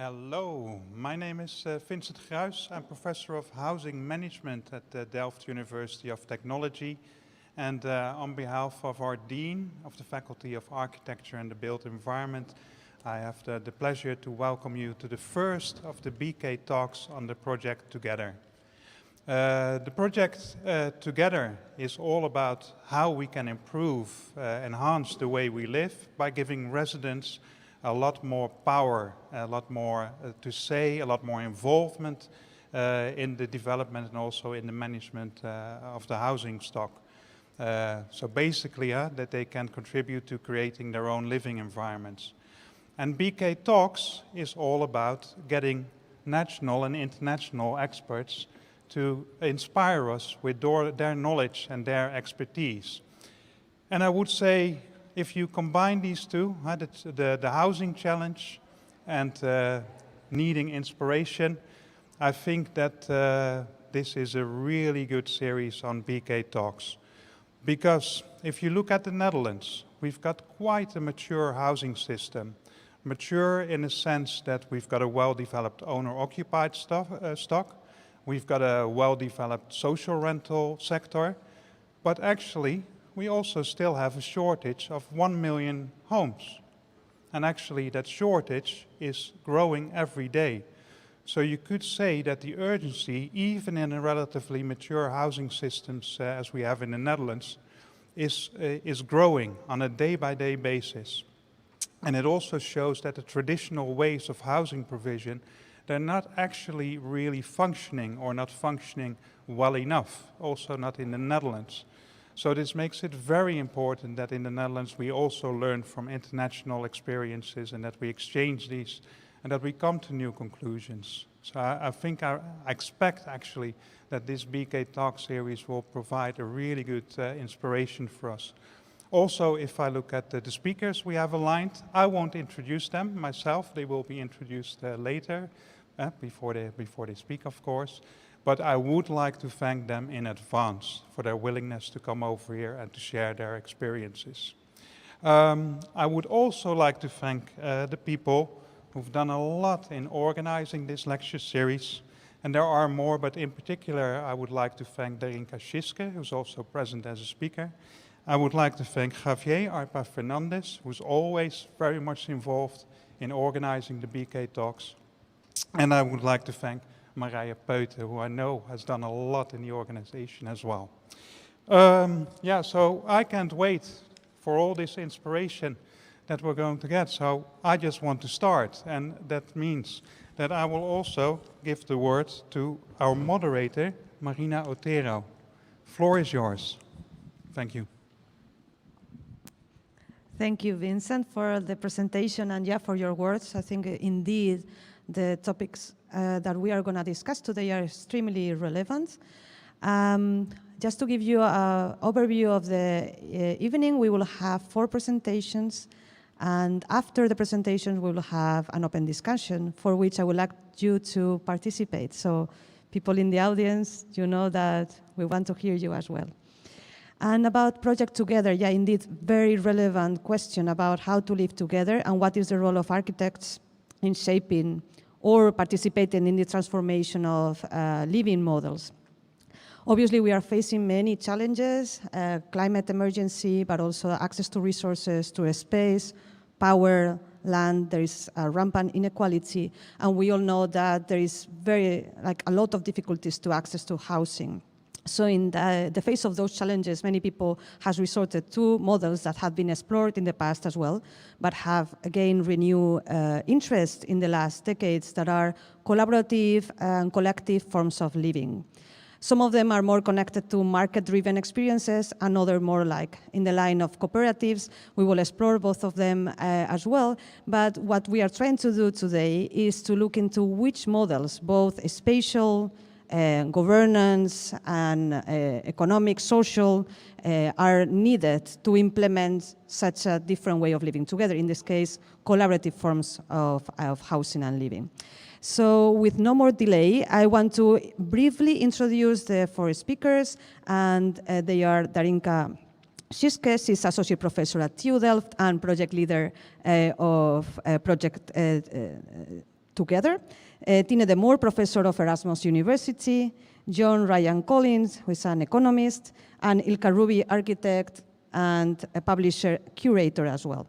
Hello, my name is Vincent Gruijs. I'm Professor of Housing Management at the Delft University of Technology. And on behalf of our Dean of the Faculty of Architecture and the Built Environment, I have the pleasure to welcome you to the first of the BK talks on the project Together. The project Together is all about how we can improve, enhance the way we live by giving residents a lot more power, a lot more to say, a lot more involvement in the development and also in the management of the housing stock. So basically, that they can contribute to creating their own living environments. And BK Talks is all about getting national and international experts to inspire us with their knowledge and their expertise. And I would say, if you combine these two, the housing challenge and needing inspiration, I think that this is a really good series on BK Talks. Because if you look at the Netherlands, we've got quite a mature housing system. Mature in the sense that we've got a well-developed owner-occupied stock. We've got a well-developed social rental sector. But actually, we also still have a shortage of 1 million homes. And actually that shortage is growing every day. So you could say that the urgency, even in a relatively mature housing systems as we have in the Netherlands, is growing on a day-by-day basis. And it also shows that the traditional ways of housing provision, they're not actually really functioning or not functioning well enough, also not in the Netherlands. So this makes it very important that in the Netherlands we also learn from international experiences and that we exchange these and that we come to new conclusions. So I think I expect actually that this BK Talk series will provide a really good inspiration for us. Also, if I look at the speakers we have aligned, I won't introduce them myself. They will be introduced later, before they speak, of course. But I would like to thank them in advance for their willingness to come over here and to share their experiences. I would also like to thank the people who've done a lot in organizing this lecture series. And there are more, but in particular, I would like to thank Darinka Schiske, who's also present as a speaker. I would like to thank Javier Arpa Fernandez, who's always very much involved in organizing the BK Talks. And I would like to thank Marije Peute, who I know has done a lot in the organization as well. So I can't wait for all this inspiration that we're going to get. So I just want to start. And that means that I will also give the word to our moderator, Marina Otero. Floor is yours. Thank you. Thank you, Vincent, for the presentation and for your words. I think indeed the topics that we are going to discuss today are extremely relevant. Just to give you an overview of the evening, we will have 4 presentations, and after the presentations we will have an open discussion for which I would like you to participate. So people in the audience, you know that we want to hear you as well. And about Project Together, indeed, very relevant question about how to live together and what is the role of architects in shaping or participating in the transformation of living models. Obviously, we are facing many challenges, climate emergency, but also access to resources, to space, power, land. There is a rampant inequality, and we all know that there is a lot of difficulties to access to housing. So in the face of those challenges, many people have resorted to models that have been explored in the past as well, but have again renewed interest in the last decades that are collaborative and collective forms of living. Some of them are more connected to market-driven experiences, and others more like in the line of cooperatives. We will explore both of them as well, but what we are trying to do today is to look into which models, both spatial, governance and economic, social, are needed to implement such a different way of living together, in this case, collaborative forms of housing and living. So with no more delay, I want to briefly introduce the 4 speakers, and they are Darinka Schiske. She's Associate Professor at TU Delft and Project Leader of Project together. Tine de Moore, professor of Erasmus University, John Ryan Collins, who is an economist, and Ilka Ruby, architect and a publisher, curator as well.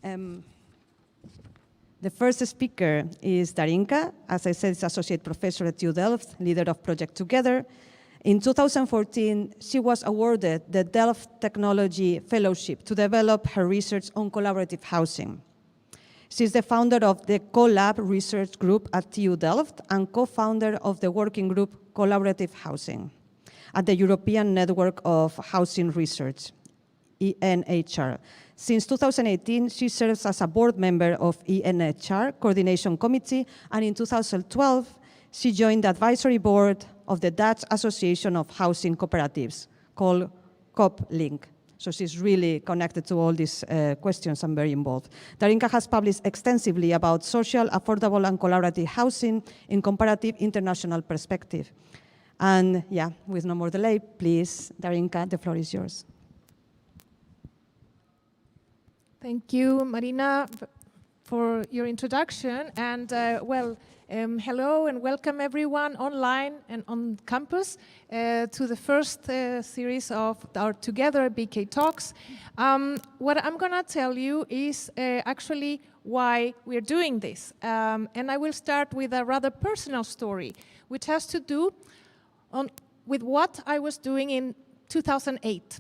The first speaker is Darinka. As I said, is associate professor at TU Delft, leader of Project Together. In 2014, she was awarded the Delft Technology Fellowship to develop her research on collaborative housing. She's the founder of the Collab Research Group at TU Delft and co-founder of the working group Collaborative Housing at the European Network of Housing Research, ENHR. Since 2018, she serves as a board member of ENHR Coordination Committee, and in 2012, she joined the advisory board of the Dutch Association of Housing Cooperatives, called COPLINK. So she's really connected to all these questions and very involved. Darinka has published extensively about social, affordable, and collaborative housing in comparative international perspective. And yeah, with no more delay, please, Darinka, the floor is yours. Thank you, Marina, for your introduction. And hello and welcome everyone online and on campus to the first series of our Together BK Talks. What I'm going to tell you is actually why we're doing this. And I will start with a rather personal story, which has to do with what I was doing in 2008.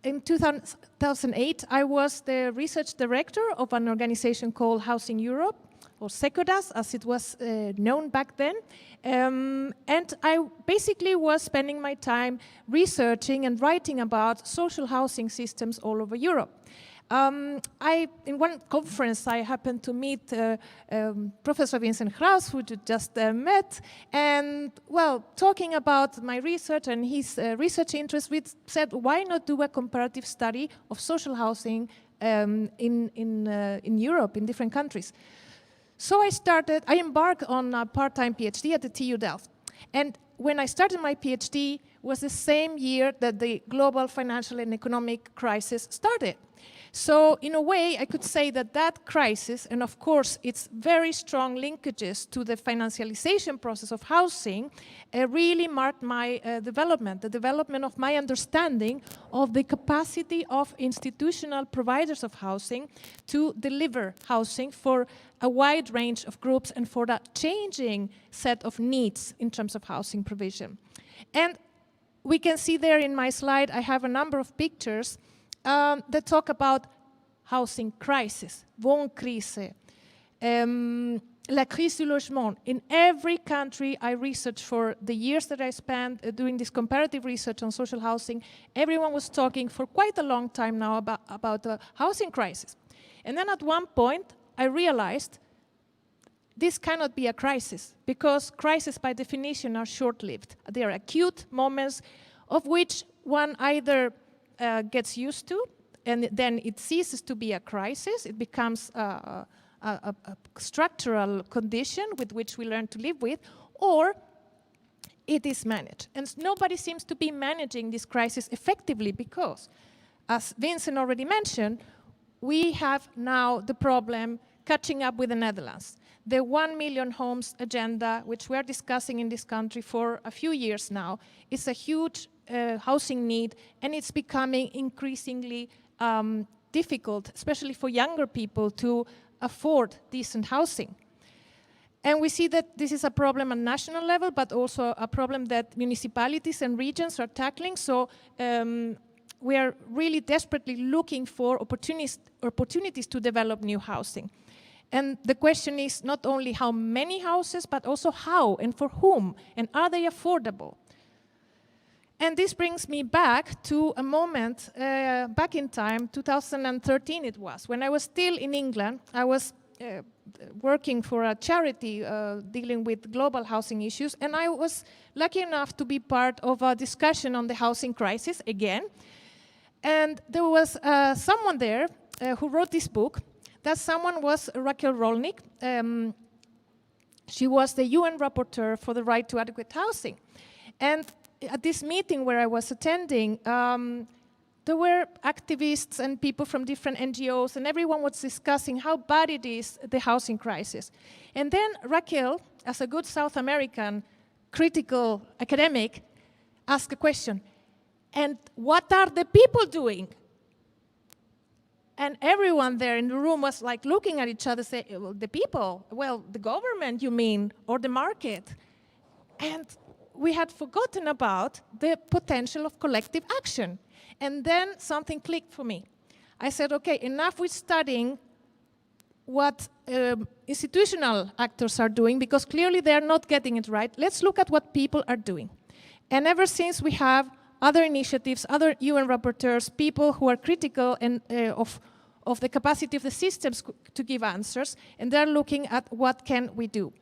In 2008, I was the research director of an organization called Housing Europe, or SECODAS, as it was known back then. And I basically was spending my time researching and writing about social housing systems all over Europe. In one conference, I happened to meet Professor Vincent Graus, who you just met, and well, talking about my research and his research interest, we said, why not do a comparative study of social housing in Europe, in different countries? So I embarked on a part-time PhD at the TU Delft. And when I started my PhD was the same year that the global financial and economic crisis started. So in a way, I could say that that crisis, and of course its very strong linkages to the financialization process of housing, really marked my development, the development of my understanding of the capacity of institutional providers of housing to deliver housing for a wide range of groups and for that changing set of needs in terms of housing provision. And we can see there in my slide, I have a number of pictures that talk about housing crisis, Wohnkrise, la crise du logement. In every country I researched for the years that I spent doing this comparative research on social housing, everyone was talking for quite a long time now about the housing crisis. And then at one point I realized this cannot be a crisis, because crises by definition are short-lived. They are acute moments of which one either gets used to, and then it ceases to be a crisis. It becomes a structural condition with which we learn to live with, or it is managed. And nobody seems to be managing this crisis effectively because, as Vincent already mentioned, we have now the problem catching up with the Netherlands. The 1 million homes agenda, which we're discussing in this country for a few years now, is a huge housing need, and it's becoming increasingly difficult, especially for younger people, to afford decent housing. And we see that this is a problem at national level, but also a problem that municipalities and regions are tackling. So we are really desperately looking for opportunities to develop new housing. And the question is not only how many houses, but also how and for whom, and are they affordable? And this brings me back to a moment back in time, 2013 it was, when I was still in England. I was working for a charity dealing with global housing issues, and I was lucky enough to be part of a discussion on the housing crisis again. And there was someone there who wrote this book. That someone was Raquel Rolnik. She was the UN rapporteur for the right to adequate housing. And at this meeting where I was attending, there were activists and people from different NGOs, and everyone was discussing how bad it is, the housing crisis. And then Raquel, as a good South American critical academic, asked a question, and what are the people doing? And everyone there in the room was like looking at each other, saying, well, the people, well, the government, you mean, or the market? And we had forgotten about the potential of collective action. And then something clicked for me. I said, okay, enough with studying what institutional actors are doing, because clearly they're not getting it right. Let's look at what people are doing. And ever since we have other initiatives, other UN rapporteurs, people who are critical and, of the capacity of the systems to give answers, and they're looking at what can we do.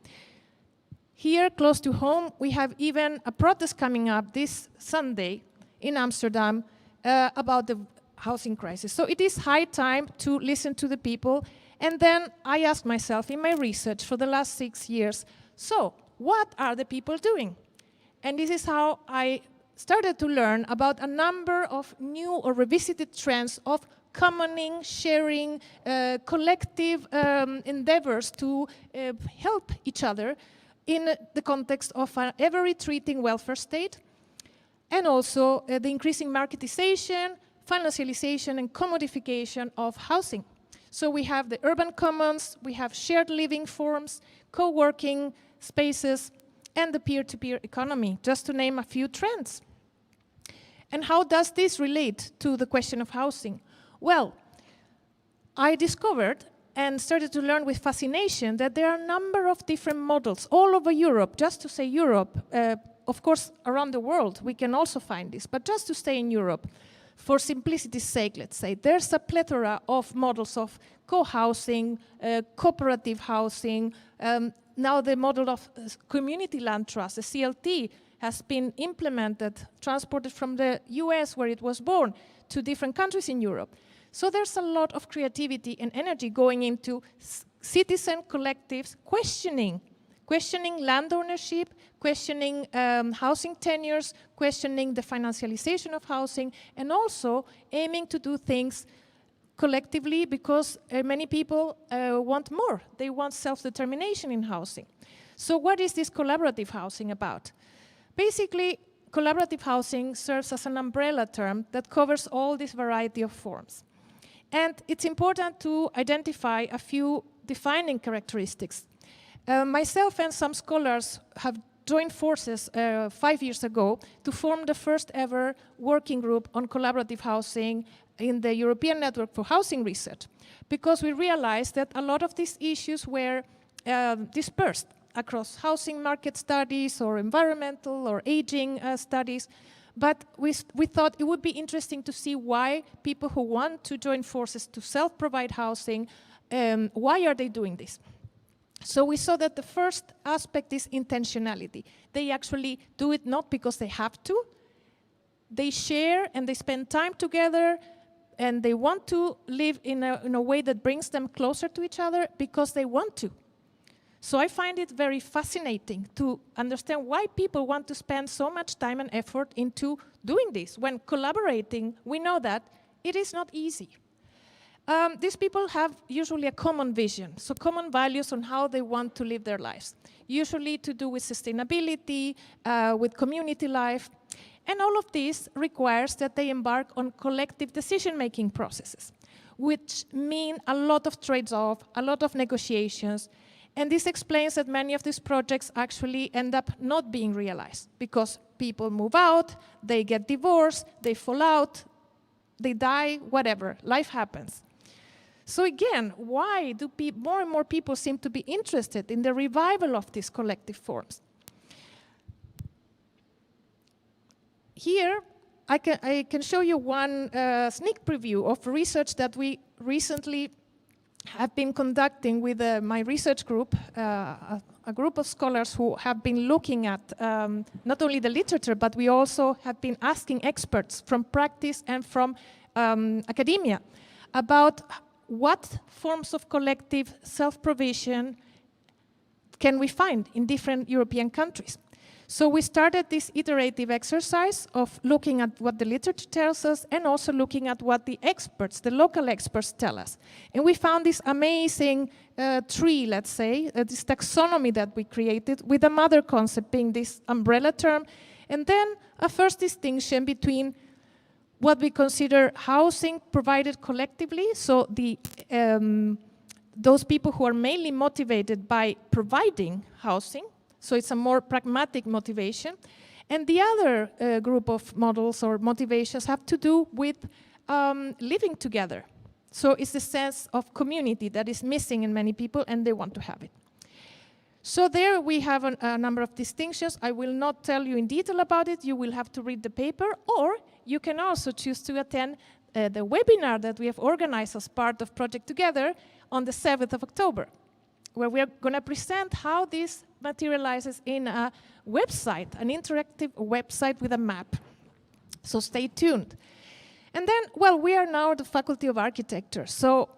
Here, close to home, we have even a protest coming up this Sunday in Amsterdam about the housing crisis. So it is high time to listen to the people. And then I asked myself in my research for the last 6 years, so what are the people doing? And this is how I started to learn about a number of new or revisited trends of commoning, sharing, collective endeavors to help each other in the context of an ever-retreating welfare state, and also the increasing marketization, financialization, and commodification of housing. So we have the urban commons, we have shared living forms, co-working spaces, and the peer-to-peer economy, just to name a few trends. And how does this relate to the question of housing? Well, I discovered and started to learn with fascination that there are a number of different models all over Europe. Just to say Europe, of course, around the world, we can also find this, but just to stay in Europe, for simplicity's sake, let's say, there's a plethora of models of co-housing, cooperative housing. Now the model of community land trust, the CLT, has been implemented, transported from the US, where it was born, to different countries in Europe. So there's a lot of creativity and energy going into citizen collectives questioning land ownership, questioning housing tenures, questioning the financialization of housing, and also aiming to do things collectively, because many people want more. They want self-determination in housing. So what is this collaborative housing about? Basically, collaborative housing serves as an umbrella term that covers all this variety of forms. And it's important to identify a few defining characteristics. Myself and some scholars have joined forces 5 years ago to form the first ever working group on collaborative housing in the European Network for Housing Research, because we realized that a lot of these issues were dispersed across housing market studies or environmental or aging studies. But we thought it would be interesting to see why people who want to join forces to self-provide housing, why are they doing this? So we saw that the first aspect is intentionality. They actually do it not because they have to. They share and they spend time together, and they want to live in a way that brings them closer to each other because they want to. So I find it very fascinating to understand why people want to spend so much time and effort into doing this. When collaborating, we know that it is not easy. These people have usually a common vision, so common values on how they want to live their lives, usually to do with sustainability, with community life. And all of this requires that they embark on collective decision-making processes, which mean a lot of trades-off, a lot of negotiations. And this explains that many of these projects actually end up not being realized, because people move out, they get divorced, they fall out, they die, whatever, life happens. So again, why do more and more people seem to be interested in the revival of these collective forms? Here, I can show you one sneak preview of research that we recently have been conducting with my research group, a group of scholars who have been looking at not only the literature, but we also have been asking experts from practice and from academia about what forms of collective self-provision can we find in different European countries. So we started this iterative exercise of looking at what the literature tells us and also looking at what the experts, the local experts, tell us. And we found this amazing tree, let's say, this taxonomy that we created, with a mother concept being this umbrella term, and then a first distinction between what we consider housing provided collectively, so those people who are mainly motivated by providing housing, so it's a more pragmatic motivation, and the other group of models or motivations have to do with living together. So it's the sense of community that is missing in many people, and they want to have it. So there we have a number of distinctions. I will not tell you in detail about it. You will have to read the paper, or you can also choose to attend the webinar that we have organized as part of Project Together on the 7th of October, where we are going to present how this materializes in a website, an interactive website with a map. So stay tuned. And then, well, we are now the Faculty of Architecture. So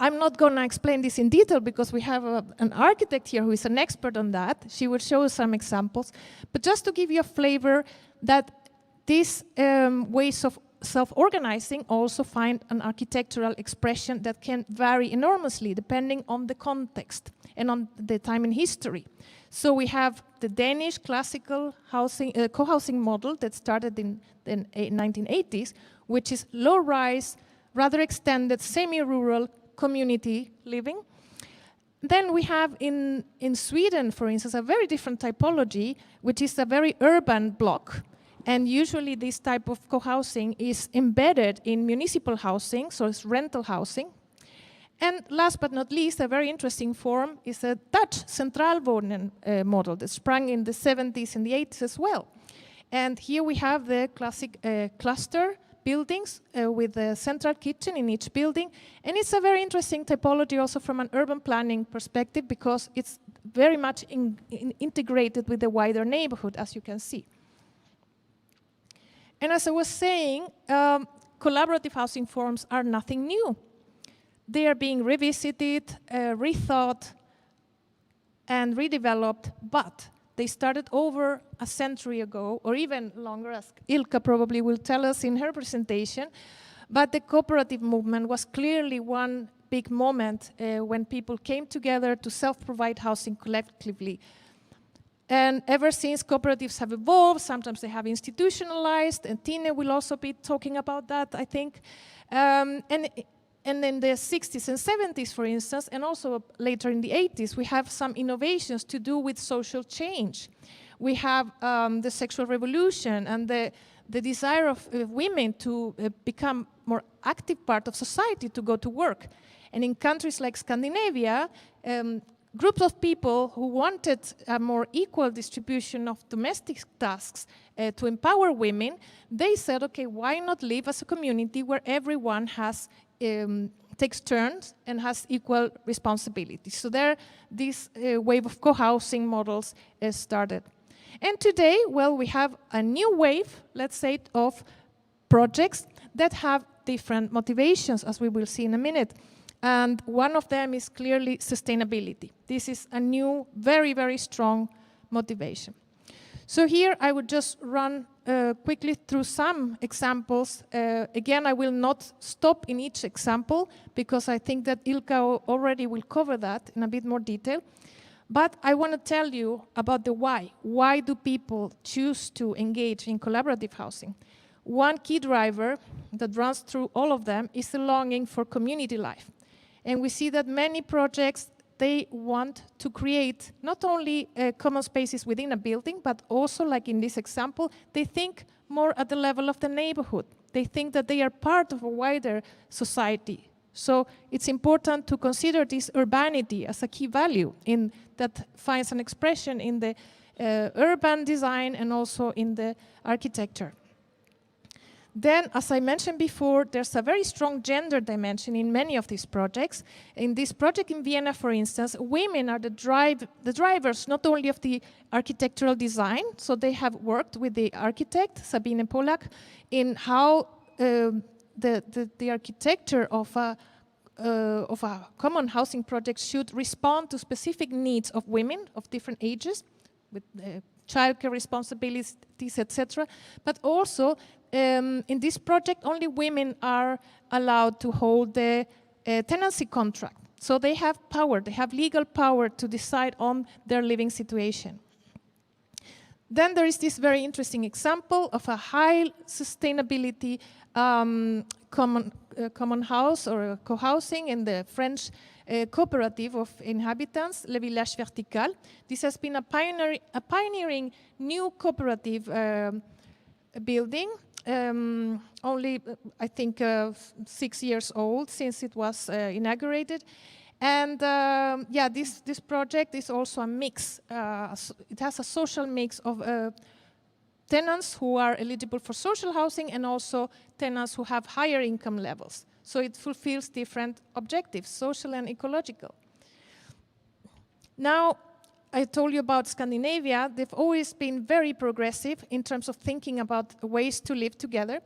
I'm not going to explain this in detail because we have an architect here who is an expert on that. She will show us some examples. But just to give you a flavor that these ways of self-organizing also find an architectural expression that can vary enormously depending on the context and on the time in history. So we have the Danish classical housing, co-housing model that started in the 1980s, which is low-rise, rather extended, semi-rural community living. Then we have in Sweden, for instance, a very different typology, which is a very urban block. And usually this type of co-housing is embedded in municipal housing, so it's rental housing. And last but not least, a very interesting form is a Dutch centraalwonen model that sprang in the 70s and the 80s as well. And here we have the classic cluster buildings with a central kitchen in each building. And it's a very interesting typology also from an urban planning perspective because it's very much integrated with the wider neighborhood, as you can see. And as I was saying, collaborative housing forms are nothing new. They are being revisited, rethought, and redeveloped, but they started over a century ago, or even longer, as Ilka probably will tell us in her presentation. But the cooperative movement was clearly one big moment when people came together to self-provide housing collectively. And ever since, cooperatives have evolved. Sometimes they have institutionalized, and Tine will also be talking about that, I think. And in the 60s and 70s, for instance, and also later in the 80s, we have some innovations to do with social change. We have the sexual revolution and the desire of women to become more active part of society, to go to work. And in countries like Scandinavia, groups of people who wanted a more equal distribution of domestic tasks to empower women, they said, okay, why not live as a community where everyone has takes turns and has equal responsibilities. So there, this wave of co-housing models started. And today, well, we have a new wave, let's say, of projects that have different motivations, as we will see in a minute. And one of them is clearly sustainability. This is a new, very, very strong motivation. So here I would just run quickly through some examples. Again, I will not stop in each example because I think that Ilka already will cover that in a bit more detail. But I want to tell you about the why. Why do people choose to engage in collaborative housing? One key driver that runs through all of them is the longing for community life. And we see that many projects, they want to create not only common spaces within a building, but also, like in this example, they think more at the level of the neighborhood. They think that they are part of a wider society. So it's important to consider this urbanity as a key value that finds an expression in the urban design and also in the architecture. Then, as I mentioned before, there's a very strong gender dimension in many of these projects. In this project in Vienna, for instance, women are the drivers not only of the architectural design, so they have worked with the architect, Sabine Polak, in how the architecture of a common housing project should respond to specific needs of women of different ages, with childcare responsibilities, etc. But also, in this project, only women are allowed to hold the tenancy contract. So they have power, they have legal power to decide on their living situation. Then there is this very interesting example of a high sustainability common house or co-housing in the French cooperative of inhabitants, Le Village Vertical. This has been a pioneering new cooperative building, only, I think, 6 years old since it was inaugurated. And yeah, this project is also a mix. It has a social mix of tenants who are eligible for social housing and also tenants who have higher income levels. So it fulfills different objectives, social and ecological. Now, I told you about Scandinavia. They've always been very progressive in terms of thinking about ways to live together.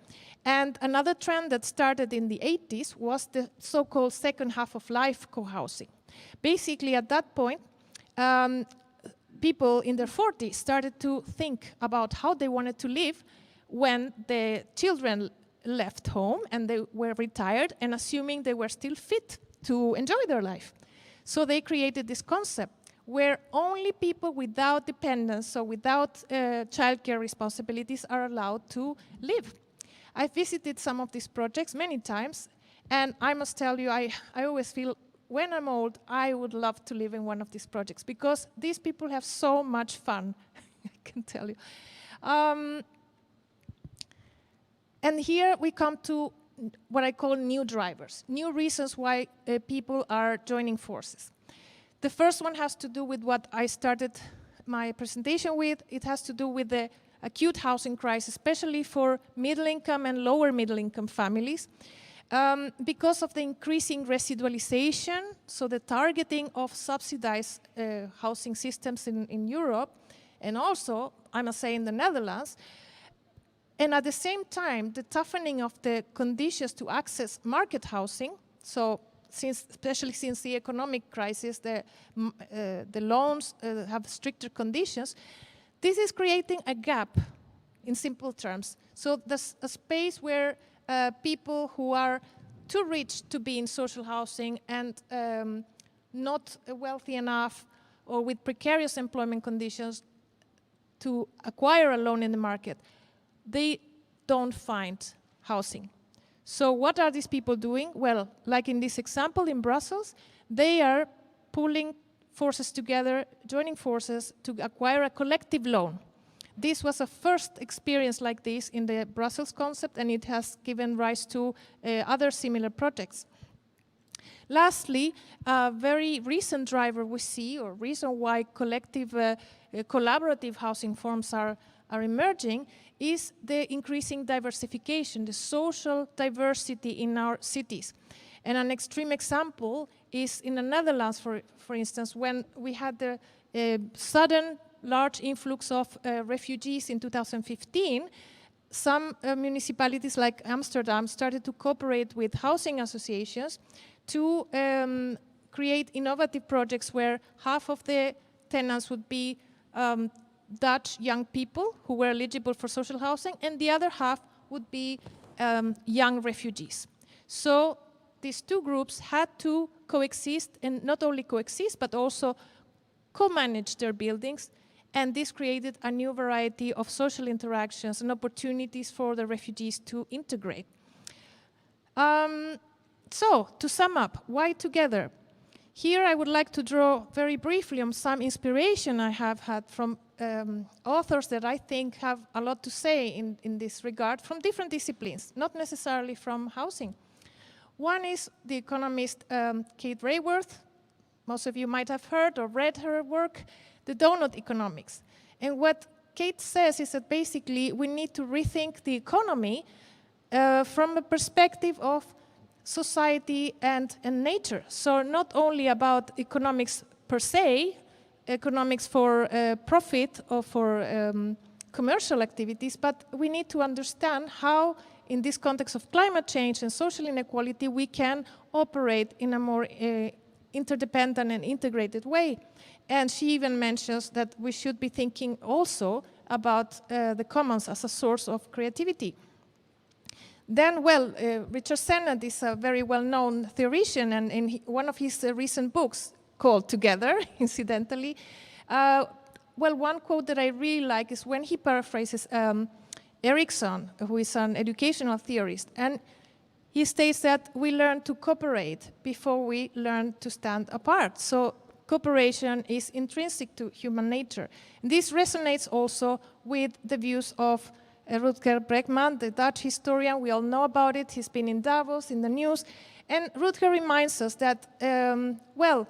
And another trend that started in the 80s was the so-called second half of life co-housing. Basically, at that point, people in their 40s started to think about how they wanted to live when the children left home and they were retired, and assuming they were still fit to enjoy their life. So they created this concept where only people without dependence, so without childcare responsibilities, are allowed to live. I've visited some of these projects many times, and I must tell you, I always feel when I'm old, I would love to live in one of these projects because these people have so much fun, I can tell you. And here we come to what I call new drivers, new reasons why people are joining forces. The first one has to do with what I started my presentation with. It has to do with the acute housing crisis, especially for middle-income and lower-middle-income families. Because of the increasing residualization, so the targeting of subsidized housing systems in Europe, and also, I must say, in the Netherlands, and at the same time, the toughening of the conditions to access market housing, so especially since the economic crisis, the loans have stricter conditions, this is creating a gap, in simple terms. So there's a space where people who are too rich to be in social housing and not wealthy enough or with precarious employment conditions to acquire a loan in the market, they don't find housing. So what are these people doing? Well, like in this example in Brussels, they are pulling forces together, joining forces to acquire a collective loan. This was a first experience like this in the Brussels concept, and it has given rise to other similar projects. Lastly, a very recent driver we see, or reason why collective, collaborative housing forms are emerging, is the increasing diversification, the social diversity in our cities. And an extreme example is in the Netherlands, for instance, when we had the sudden large influx of refugees in 2015, some municipalities like Amsterdam started to cooperate with housing associations to create innovative projects where half of the tenants would be Dutch young people who were eligible for social housing, and the other half would be young refugees. So these two groups had to coexist, and not only coexist, but also co-manage their buildings, and this created a new variety of social interactions and opportunities for the refugees to integrate. So, to sum up, why together? Here I would like to draw very briefly on some inspiration I have had from authors that I think have a lot to say in this regard from different disciplines, not necessarily from housing. One is the economist Kate Raworth. Most of you might have heard or read her work, The Donut Economics. And what Kate says is that basically we need to rethink the economy from a perspective of society and nature. So not only about economics per se, economics for profit or for commercial activities, but we need to understand how, in this context of climate change and social inequality, we can operate in a more interdependent and integrated way. And she even mentions that we should be thinking also about the commons as a source of creativity. Then, well, Richard Sennan is a very well-known theoretician, and in one of his recent books called Together, incidentally, well, one quote that I really like is when he paraphrases Erickson, who is an educational theorist, and he states that we learn to cooperate before we learn to stand apart. So cooperation is intrinsic to human nature. And this resonates also with the views of Rutger Bregman, the Dutch historian. We all know about it. He's been in Davos, in the news. And Rutger reminds us that, well,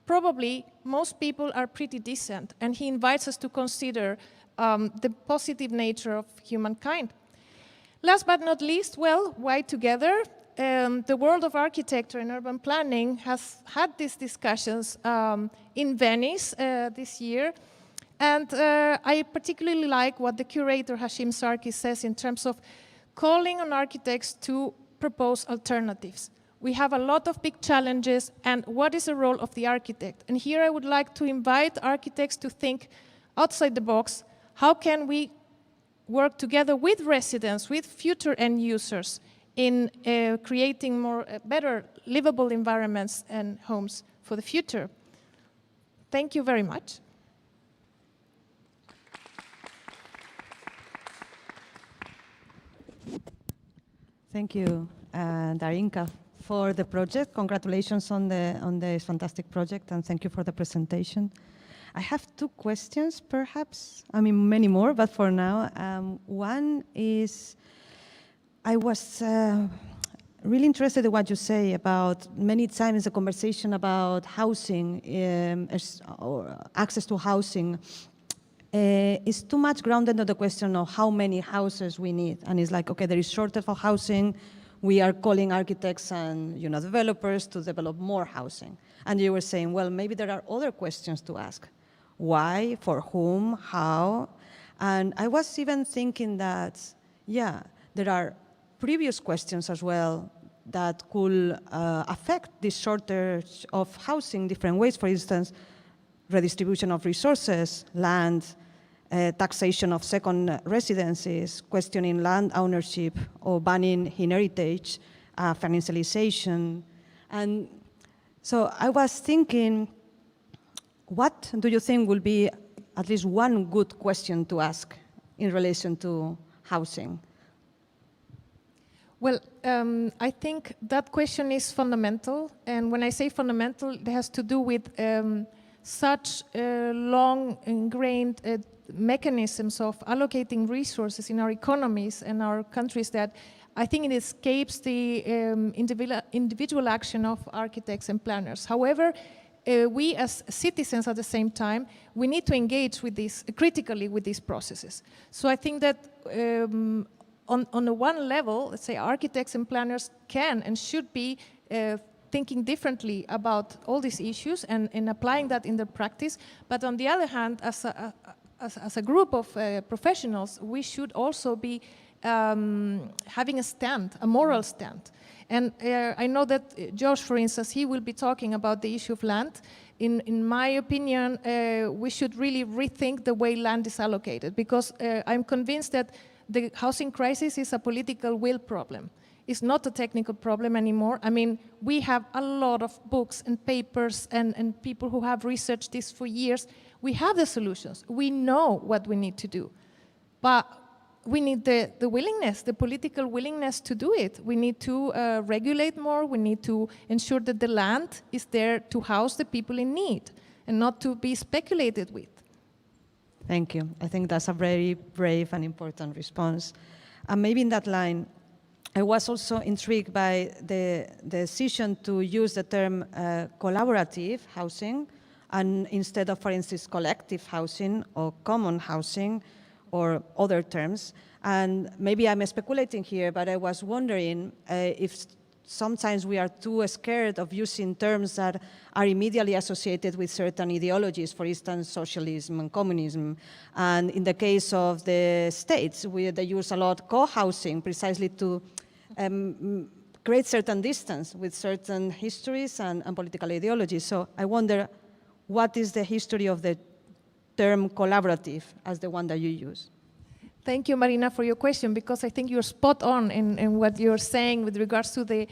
probably most people are pretty decent, and he invites us to consider the positive nature of humankind. Last but not least, well, why together? The world of architecture and urban planning has had these discussions in Venice this year. And I particularly like what the curator Hashim Sarkis says in terms of calling on architects to propose alternatives. We have a lot of big challenges, and what is the role of the architect? And here I would like to invite architects to think outside the box. How can we work together with residents, with future end users in creating more better livable environments and homes for the future? Thank you very much. Thank you, Darinka, for the project. Congratulations on this fantastic project, and thank you for the presentation. I have two questions, perhaps. I mean, many more, but for now. One is, I was really interested in what you say about many times the conversation about housing or access to housing is too much grounded on the question of how many houses we need. And it's like, okay, there is shortage of housing. We are calling architects and developers to develop more housing. And you were saying, well, maybe there are other questions to ask. Why, for whom, how? And I was even thinking that, yeah, there are previous questions as well that could affect this shortage of housing in different ways. For instance, redistribution of resources, land, taxation of second residences, questioning land ownership or banning inheritance, financialization. And so I was thinking, what do you think will be at least one good question to ask in relation to housing? Well, I think that question is fundamental. And when I say fundamental, it has to do with such long ingrained mechanisms of allocating resources in our economies and our countries that I think it escapes the individual action of architects and planners. However, we as citizens at the same time, we need to engage with this critically with these processes. So I think that on the one level, let's say architects and planners can and should be thinking differently about all these issues and applying that in their practice. But on the other hand, as a group of professionals, we should also be having a stand, a moral stand. And I know that Josh, for instance, he will be talking about the issue of land. In my opinion, we should really rethink the way land is allocated, because I'm convinced that the housing crisis is a political will problem. It's not a technical problem anymore. I mean, we have a lot of books and papers and people who have researched this for years. We have the solutions. We know what we need to do. But we need the willingness, the political willingness to do it. We need to regulate more. We need to ensure that the land is there to house the people in need and not to be speculated with. Thank you. I think that's a very brave and important response. And maybe in that line, I was also intrigued by the decision to use the term collaborative housing, and instead of, for instance, collective housing or common housing or other terms. And maybe I'm speculating here, but I was wondering if sometimes we are too scared of using terms that are immediately associated with certain ideologies, for instance, socialism and communism. And in the case of the states, they use a lot co-housing precisely to create certain distance with certain histories and political ideologies. So I wonder, what is the history of the term collaborative as the one that you use? Thank you, Marina, for your question, because I think you're spot on in what you're saying with regards to the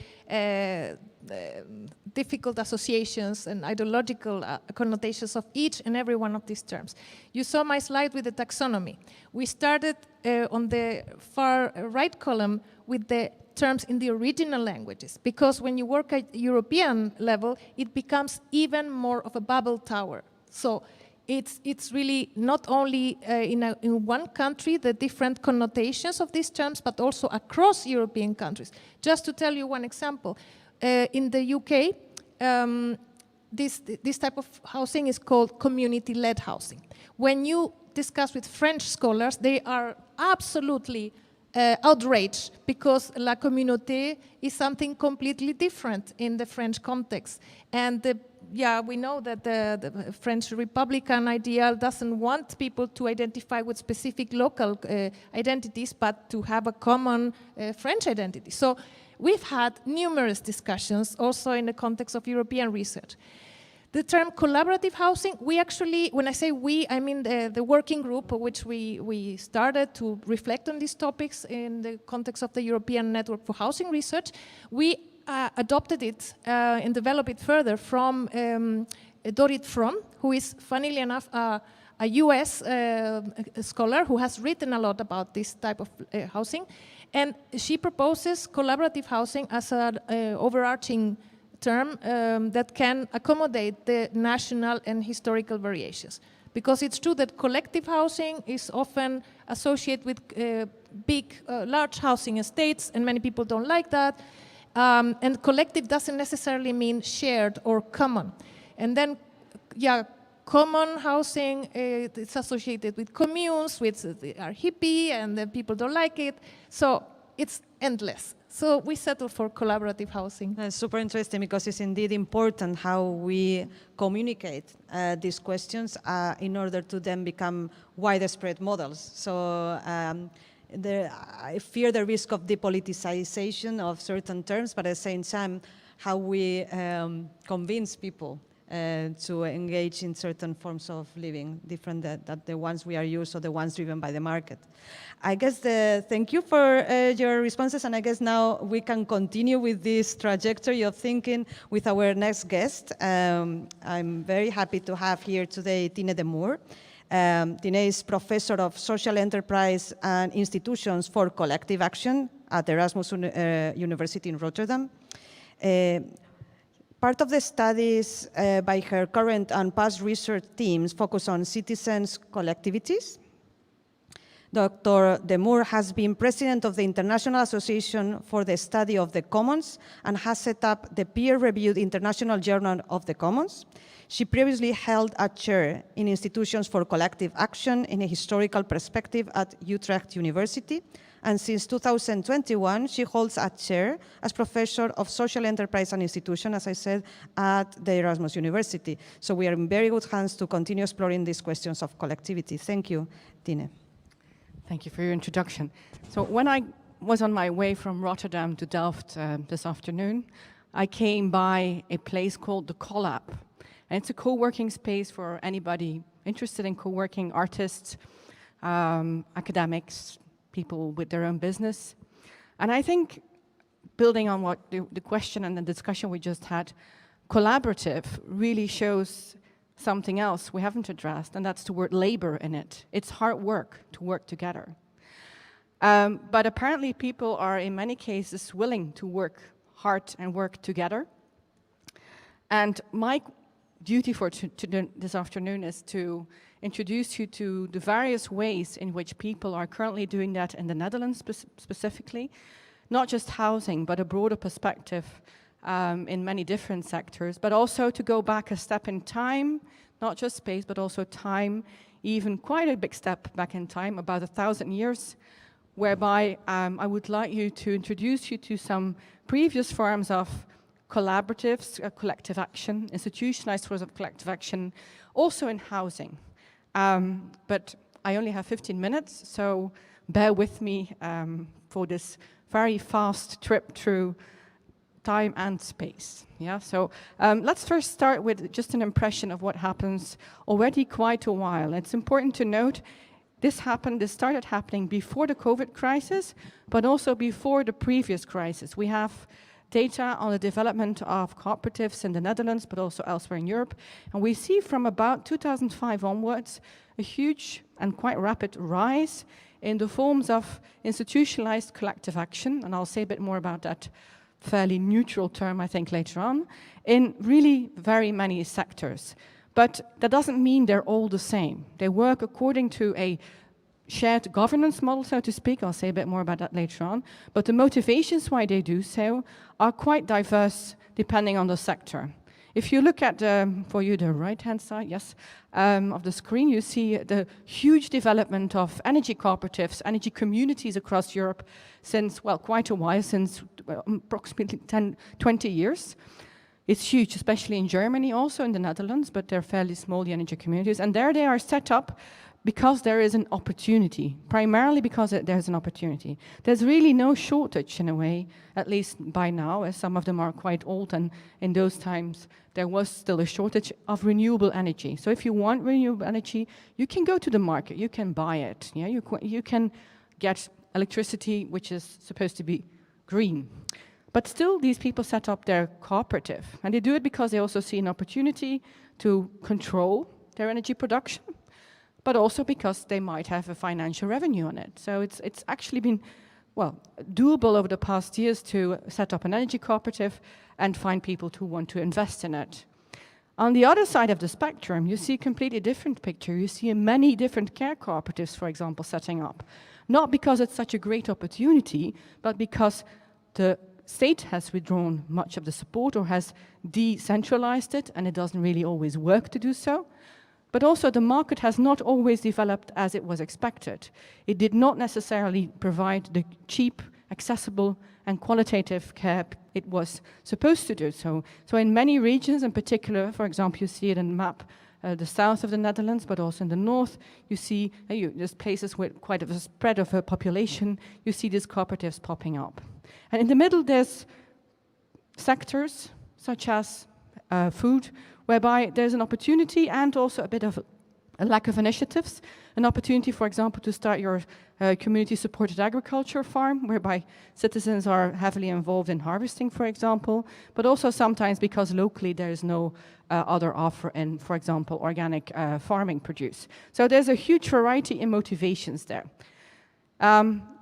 difficult associations and ideological connotations of each and every one of these terms. You saw my slide with the taxonomy. We started on the far right column with the terms in the original languages, because when you work at European level, it becomes even more of a bubble tower. So it's really not only in one country, the different connotations of these terms, but also across European countries. Just to tell you one example, in the UK, this type of housing is called community-led housing. When you discuss with French scholars, they are absolutely outraged because la communauté is something completely different in the French context. And we know that the French Republican ideal doesn't want people to identify with specific local identities, but to have a common French identity. So we've had numerous discussions also in the context of European research. The term collaborative housing, we actually, when I say we, I mean the working group which we started to reflect on these topics in the context of the European Network for Housing Research. We adopted it and developed it further from Dorit Fromm, who is, funnily enough, a US scholar who has written a lot about this type of housing. And she proposes collaborative housing as an overarching term that can accommodate the national and historical variations. Because it's true that collective housing is often associated with large housing estates, and many people don't like that. And collective doesn't necessarily mean shared or common. And then, common housing, it's associated with communes, which are hippie, and then people don't like it. So it's endless. So we settled for collaborative housing. That's super interesting, because it's indeed important how we communicate these questions in order to then become widespread models. So I fear the risk of depoliticization of certain terms, but at the same time, how we convince people to engage in certain forms of living, different than the ones we are used or the ones driven by the market. I guess thank you for your responses, and I guess now we can continue with this trajectory of thinking with our next guest. I'm very happy to have here today Tine de Moor. Tine is Professor of Social Enterprise and Institutions for Collective Action at Erasmus University in Rotterdam. Part of the studies by her current and past research teams focus on citizens' collectivities. Dr. de Moor has been president of the International Association for the Study of the Commons and has set up the peer-reviewed International Journal of the Commons. She previously held a chair in Institutions for Collective Action in a Historical Perspective at Utrecht University. And since 2021, she holds a chair as Professor of Social Enterprise and Institution, as I said, at the Erasmus University. So we are in very good hands to continue exploring these questions of collectivity. Thank you, Tine. Thank you for your introduction. So when I was on my way from Rotterdam to Delft this afternoon, I came by a place called the Collab. And it's a co-working space for anybody interested in co-working, artists, academics, people with their own business. And I think, building on what the question and the discussion we just had, collaborative really shows something else we haven't addressed, and that's the word labor in it. It's hard work to work together. But apparently people are, in many cases, willing to work hard and work together. And my duty for this afternoon is to introduce you to the various ways in which people are currently doing that in the Netherlands specifically, not just housing, but a broader perspective in many different sectors, but also to go back a step in time, not just space, but also time, even quite a big step back in time, about 1,000 years, whereby I would like you to introduce you to some previous forms of collaboratives, collective action, institutionalized forms of collective action, also in housing. But I only have 15 minutes, so bear with me for this very fast trip through time and space. Yeah, so let's first start with just an impression of what happens already quite a while. It's important to note this started happening before the COVID crisis, but also before the previous crisis. We have data on the development of cooperatives in the Netherlands, but also elsewhere in Europe. And we see from about 2005 onwards a huge and quite rapid rise in the forms of institutionalized collective action, and I'll say a bit more about that fairly neutral term, I think, later on, in really very many sectors. But that doesn't mean they're all the same. They work according to a shared governance model, so to speak. I'll say a bit more about that later on. But the motivations why they do so are quite diverse depending on the sector. If you look at, for you, the right-hand side, yes, of the screen, you see the huge development of energy cooperatives, energy communities across Europe since, well, quite a while, since approximately 10, 20 years. It's huge, especially in Germany, also in the Netherlands, but they're fairly small, the energy communities. And there they are set up because there is an opportunity, primarily because there's an opportunity. There's really no shortage in a way, at least by now, as some of them are quite old, and in those times there was still a shortage of renewable energy. So if you want renewable energy, you can go to the market, you can buy it. Yeah? You can get electricity which is supposed to be green. But still, these people set up their cooperative, and they do it because they also see an opportunity to control their energy production, but also because they might have a financial revenue on it. So it's actually been, well, doable over the past years to set up an energy cooperative and find people who want to invest in it. On the other side of the spectrum, you see a completely different picture. You see many different care cooperatives, for example, setting up. Not because it's such a great opportunity, but because the state has withdrawn much of the support or has decentralized it, and it doesn't really always work to do so. But also the market has not always developed as it was expected. It did not necessarily provide the cheap, accessible, and qualitative care it was supposed to do so. So in many regions in particular, for example, you see it in the map, the south of the Netherlands, but also in the north, you see there's places with quite a spread of a population, you see these cooperatives popping up. And in the middle, there's sectors such as food, whereby there's an opportunity and also a bit of a lack of initiatives. An opportunity, for example, to start your community-supported agriculture farm, whereby citizens are heavily involved in harvesting, for example, but also sometimes because locally there is no other offer in, for example, organic farming produce. So there's a huge variety in motivations there.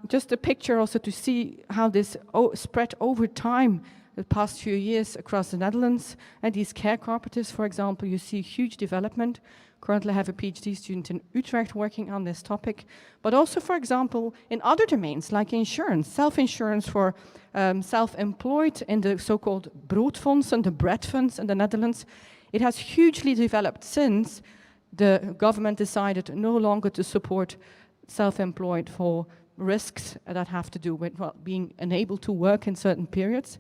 Just a picture also to see how this spread over time the past few years across the Netherlands. And these care cooperatives, for example, you see huge development. Currently I have a PhD student in Utrecht working on this topic. But also, for example, in other domains like insurance, self-insurance for self-employed in the so-called broodfonds and the bread funds in the Netherlands. It has hugely developed since the government decided no longer to support self-employed for risks that have to do with, well, being unable to work in certain periods.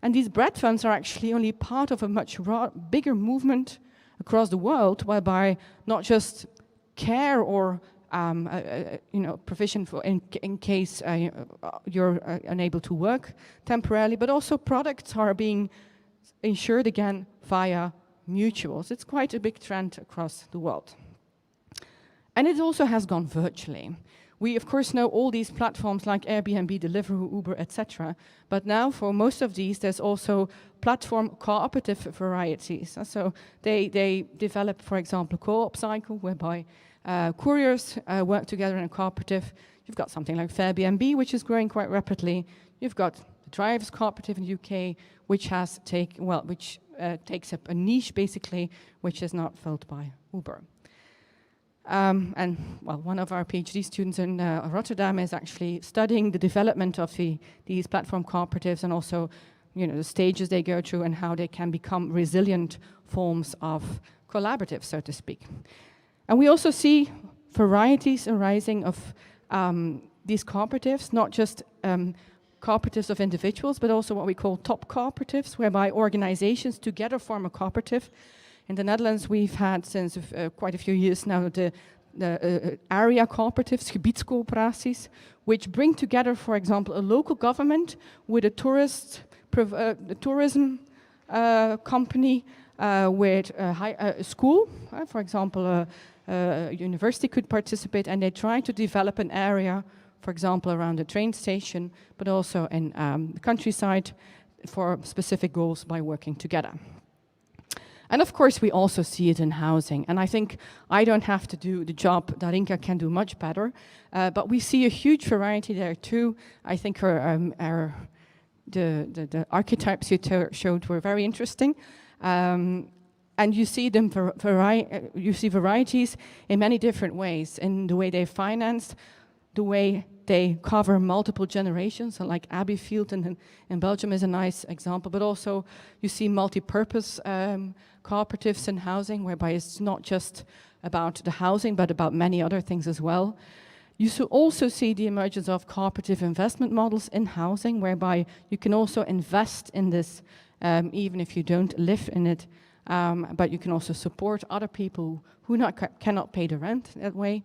And these bread funds are actually only part of a much bigger movement across the world, whereby not just care or provision for in case you're unable to work temporarily, but also products are being insured again via mutuals. It's quite a big trend across the world. And it also has gone virtually. We, of course, know all these platforms like Airbnb, Deliveroo, Uber, etc. But now, for most of these, there's also platform cooperative varieties. So they develop, for example, a co-op cycle, whereby couriers work together in a cooperative. You've got something like Airbnb, which is growing quite rapidly. You've got the Drivers Cooperative in the UK, which takes up a niche, basically, which is not filled by Uber. And one of our PhD students in Rotterdam is actually studying the development of these platform cooperatives and also, the stages they go through and how they can become resilient forms of collaborative, so to speak. And we also see varieties arising of these cooperatives, not just cooperatives of individuals, but also what we call top cooperatives, whereby organizations together form a cooperative. In the Netherlands, we've had since quite a few years now the area cooperatives, gebiedscoöperaties, which bring together, for example, a local government with a tourist the tourism company with a school, for example, a university could participate, and they try to develop an area, for example, around the train station, but also in the countryside for specific goals by working together. And of course, we also see it in housing. And I think I don't have to do the job that Inka can do much better, but we see a huge variety there too. I think the archetypes you showed were very interesting. And you see them you see varieties in many different ways, in the way they financed, the way they cover multiple generations, and like Abbeyfield in Belgium is a nice example, but also you see multi-purpose cooperatives in housing, whereby it's not just about the housing, but about many other things as well. You also see the emergence of cooperative investment models in housing, whereby you can also invest in this, even if you don't live in it, but you can also support other people who cannot pay the rent that way.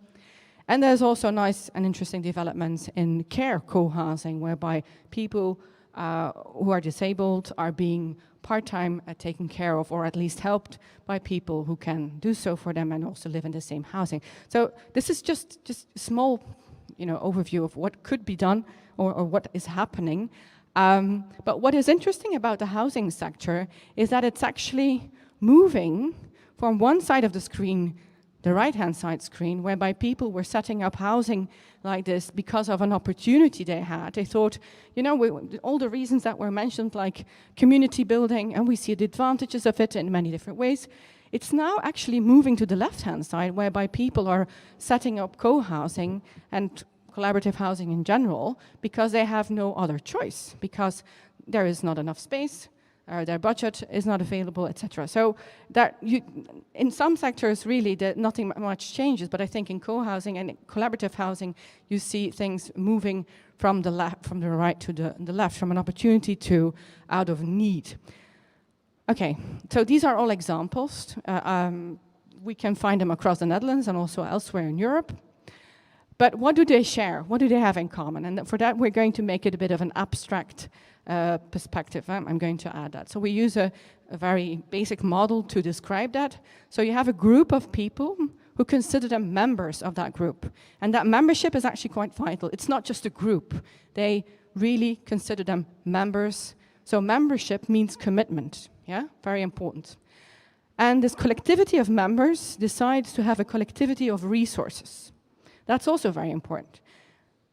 And there's also nice and interesting developments in care co-housing, whereby people who are disabled are being part-time taken care of, or at least helped by people who can do so for them and also live in the same housing. So this is just a small, overview of what could be done or what is happening. But what is interesting about the housing sector is that it's actually moving from one side of the screen, the right-hand side screen, whereby people were setting up housing like this because of an opportunity they had. They thought, all the reasons that were mentioned, like community building, and we see the advantages of it in many different ways. It's now actually moving to the left-hand side, whereby people are setting up co-housing and collaborative housing in general because they have no other choice, because there is not enough space, their budget is not available, etc. So that in some sectors, really, nothing much changes. But I think in co-housing and collaborative housing, you see things moving from the right to the left, from an opportunity to out of need. Okay, so these are all examples. We can find them across the Netherlands and also elsewhere in Europe. But what do they share? What do they have in common? And for that, we're going to make it a bit of an abstract perspective. I'm going to add that. So we use a very basic model to describe that. So you have a group of people who consider them members of that group. And that membership is actually quite vital. It's not just a group. They really consider them members. So membership means commitment, yeah? Very important. And this collectivity of members decides to have a collectivity of resources. That's also very important.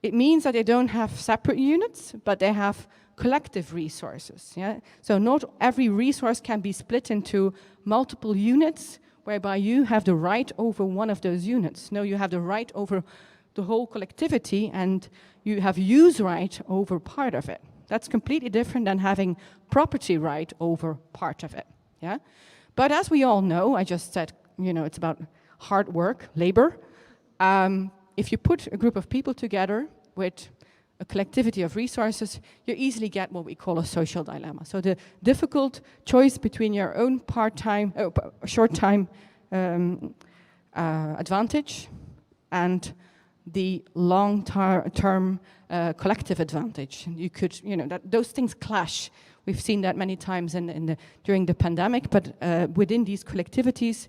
It means that they don't have separate units, but they have collective resources. Yeah? So not every resource can be split into multiple units, whereby you have the right over one of those units. No, you have the right over the whole collectivity, and you have use right over part of it. That's completely different than having property right over part of it. Yeah? But as we all know, I just said, it's about hard work, labor. If you put a group of people together with a collectivity of resources, you easily get what we call a social dilemma. So the difficult choice between your own short-time advantage and the long-term collective advantage. You could, those things clash. We've seen that many times during the pandemic, but within these collectivities,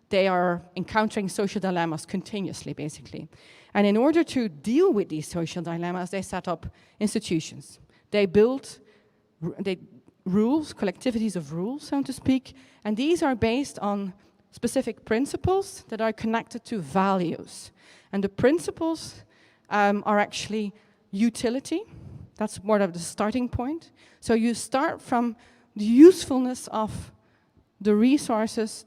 they are encountering social dilemmas continuously, basically. And in order to deal with these social dilemmas, they set up institutions. They build rules, collectivities of rules, so to speak, and these are based on specific principles that are connected to values. And the principles are actually utility. That's more of the starting point. So you start from the usefulness of the resources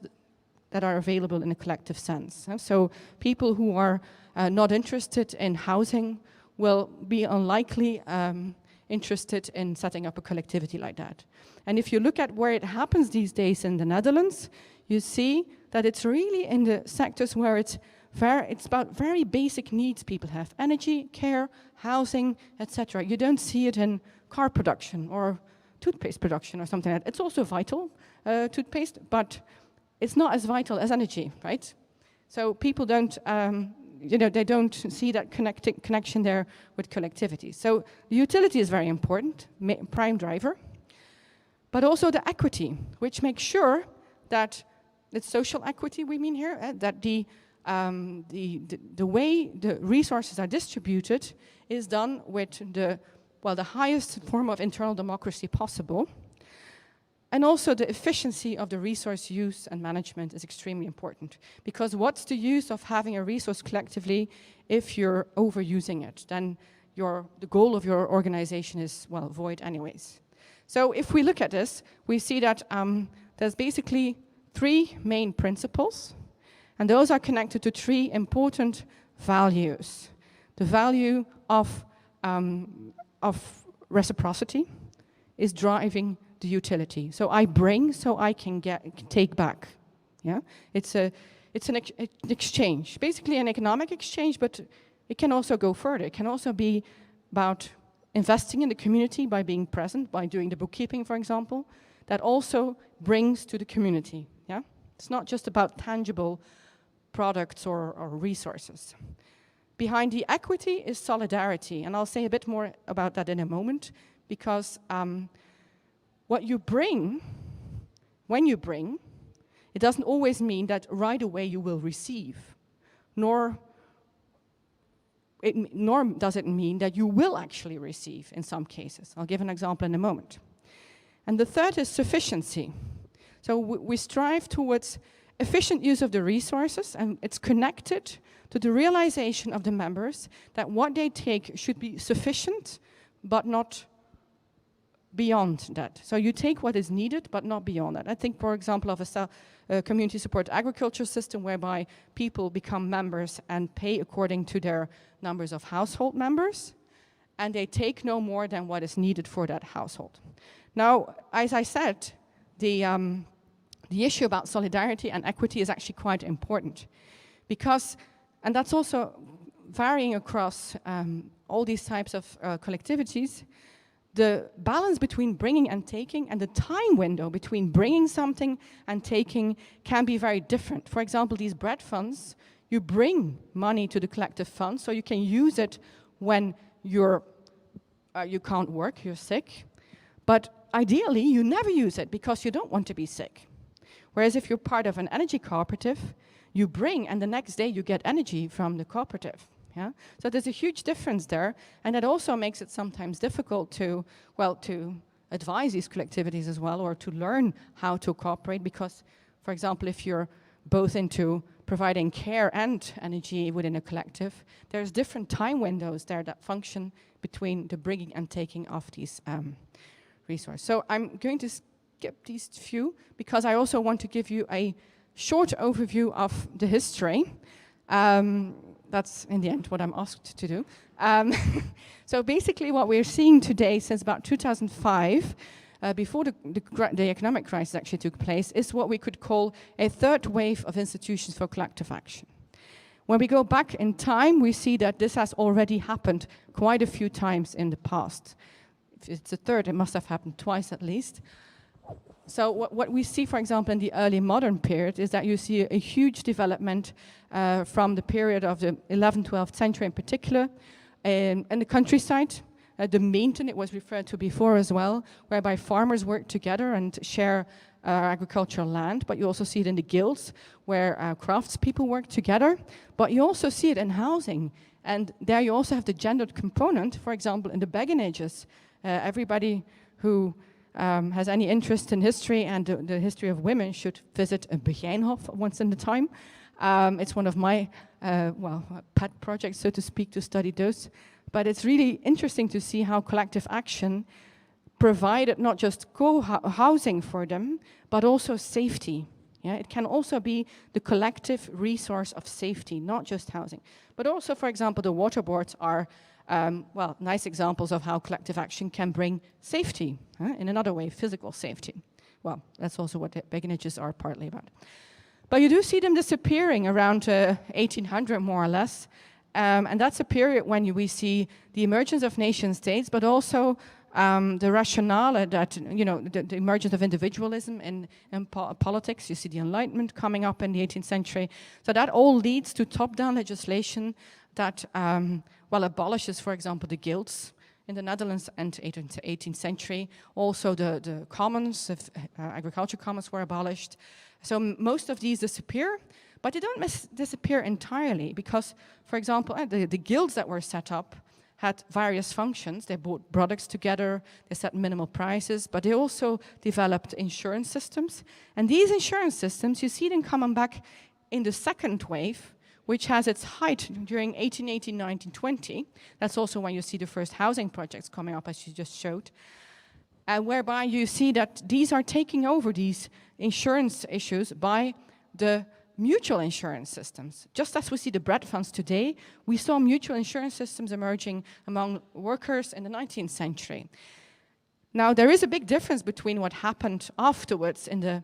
that are available in a collective sense. So people who are not interested in housing will be unlikely interested in setting up a collectivity like that. And if you look at where it happens these days in the Netherlands, you see that it's really in the sectors where it's about very basic needs people have: energy, care, housing, etc. You don't see it in car production or toothpaste production or something like that. It's also vital, toothpaste, but it's not as vital as energy, right? So people don't, they don't see that connection there with collectivity. So the utility is very important, prime driver. but also the equity, which makes sure that it's social equity we mean here, that the way the resources are distributed is done with the highest form of internal democracy possible. And also the efficiency of the resource use and management is extremely important, because what's the use of having a resource collectively if you're overusing it? Then the goal of your organization is, well, void anyways. So if we look at this, we see that there's basically 3 main principles, and those are connected to 3 important values. The value of reciprocity is driving the utility. So I bring, so I can take back. Yeah, it's an exchange, basically an economic exchange, but it can also go further. It can also be about investing in the community by being present, by doing the bookkeeping, for example. That also brings to the community. Yeah, it's not just about tangible products or resources. Behind the equity is solidarity, and I'll say a bit more about that in a moment, because what you bring, when you bring, it doesn't always mean that right away you will receive, nor does it mean that you will actually receive in some cases. I'll give an example in a moment. And the third is sufficiency. So we strive towards efficient use of the resources, and it's connected to the realization of the members that what they take should be sufficient, but not beyond that. So you take what is needed, but not beyond that. I think, for example, of a community support agriculture system whereby people become members and pay according to their numbers of household members, and they take no more than what is needed for that household. Now, as I said, the issue about solidarity and equity is actually quite important, because, and that's also varying across all these types of collectivities, the balance between bringing and taking and the time window between bringing something and taking can be very different. For example, these bread funds, you bring money to the collective fund so you can use it when you can't work, you're sick. But ideally, you never use it because you don't want to be sick. Whereas if you're part of an energy cooperative, you bring and the next day you get energy from the cooperative. Yeah? So there's a huge difference there, and that also makes it sometimes difficult to advise these collectivities as well, or to learn how to cooperate, because, for example, if you're both into providing care and energy within a collective, there's different time windows there that function between the bringing and taking of these resources. So I'm going to skip these few, because I also want to give you a short overview of the history. That's, in the end, what I'm asked to do. So basically what we're seeing today, since about 2005, before the economic crisis actually took place, is what we could call a third wave of institutions for collective action. When we go back in time, we see that this has already happened quite a few times in the past. If it's a third, it must have happened twice at least. So what we see, for example, in the early modern period is that you see a huge development from the period of the 11th, 12th century in particular, in the countryside, the Mainten, it was referred to before as well, whereby farmers work together and share agricultural land, but you also see it in the guilds, where craftspeople work together, but you also see it in housing, and there you also have the gendered component. For example, in the beguinages, everybody who has any interest in history and the history of women should visit a begijnhof once in a time. It's one of my pet projects, so to speak, to study those. But it's really interesting to see how collective action provided not just housing for them, but also safety. Yeah, it can also be the collective resource of safety, not just housing. But also, for example, the water boards are nice examples of how collective action can bring safety, in another way, physical safety. Well, that's also what the beguinages are partly about. But you do see them disappearing around 1800, more or less, and that's a period when we see the emergence of nation states, but also the rationale that, the emergence of individualism in politics. You see the Enlightenment coming up in the 18th century. So that all leads to top-down legislation that abolishes, for example, the guilds in the Netherlands and 18th century. Also the commons, agriculture commons were abolished. So most of these disappear, but they don't disappear entirely because, for example, the guilds that were set up had various functions. They bought products together, they set minimal prices, but they also developed insurance systems. And these insurance systems, you see them coming back in the second wave, which has its height during 1818, 1920. That's also when you see the first housing projects coming up, as you just showed. Whereby you see that these are taking over these insurance issues by the mutual insurance systems. Just as we see the bread funds today, we saw mutual insurance systems emerging among workers in the 19th century. Now, there is a big difference between what happened afterwards in the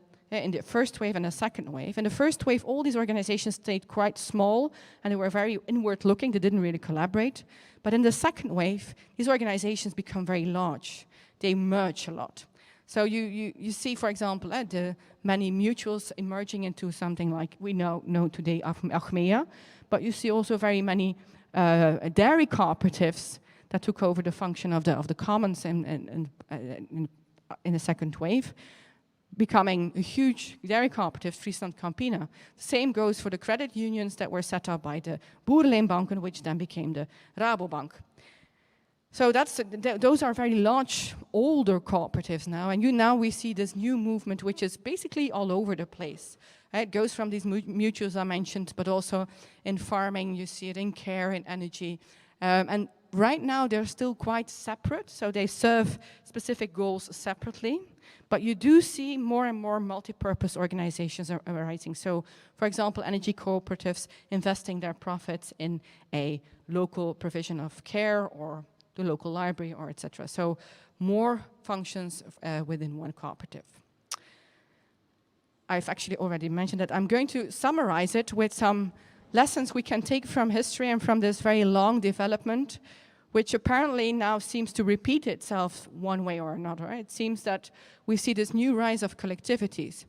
first wave and the second wave. In the first wave, all these organizations stayed quite small, and they were very inward-looking. They didn't really collaborate. But in the second wave, these organizations become very large. They merge a lot. So you see, for example, the many mutuals emerging into something like we now know today, Achmea, but you see also very many dairy cooperatives that took over the function of the commons in the second wave, becoming a huge dairy cooperative, Friesland Campina. The same goes for the credit unions that were set up by the Boerenleenbanken, which then became the Rabobank. So those are very large, older cooperatives now, and now we see this new movement, which is basically all over the place. It goes from these mutuals I mentioned, but also in farming, you see it in care, in energy. And right now, they're still quite separate, so they serve specific goals separately. But you do see more and more multi-purpose organizations arising. So, for example, energy cooperatives investing their profits in a local provision of care or the local library, or etc. So more functions within one cooperative. I've actually already mentioned that. I'm going to summarize it with some lessons we can take from history and from this very long development, which apparently now seems to repeat itself one way or another. It seems that we see this new rise of collectivities.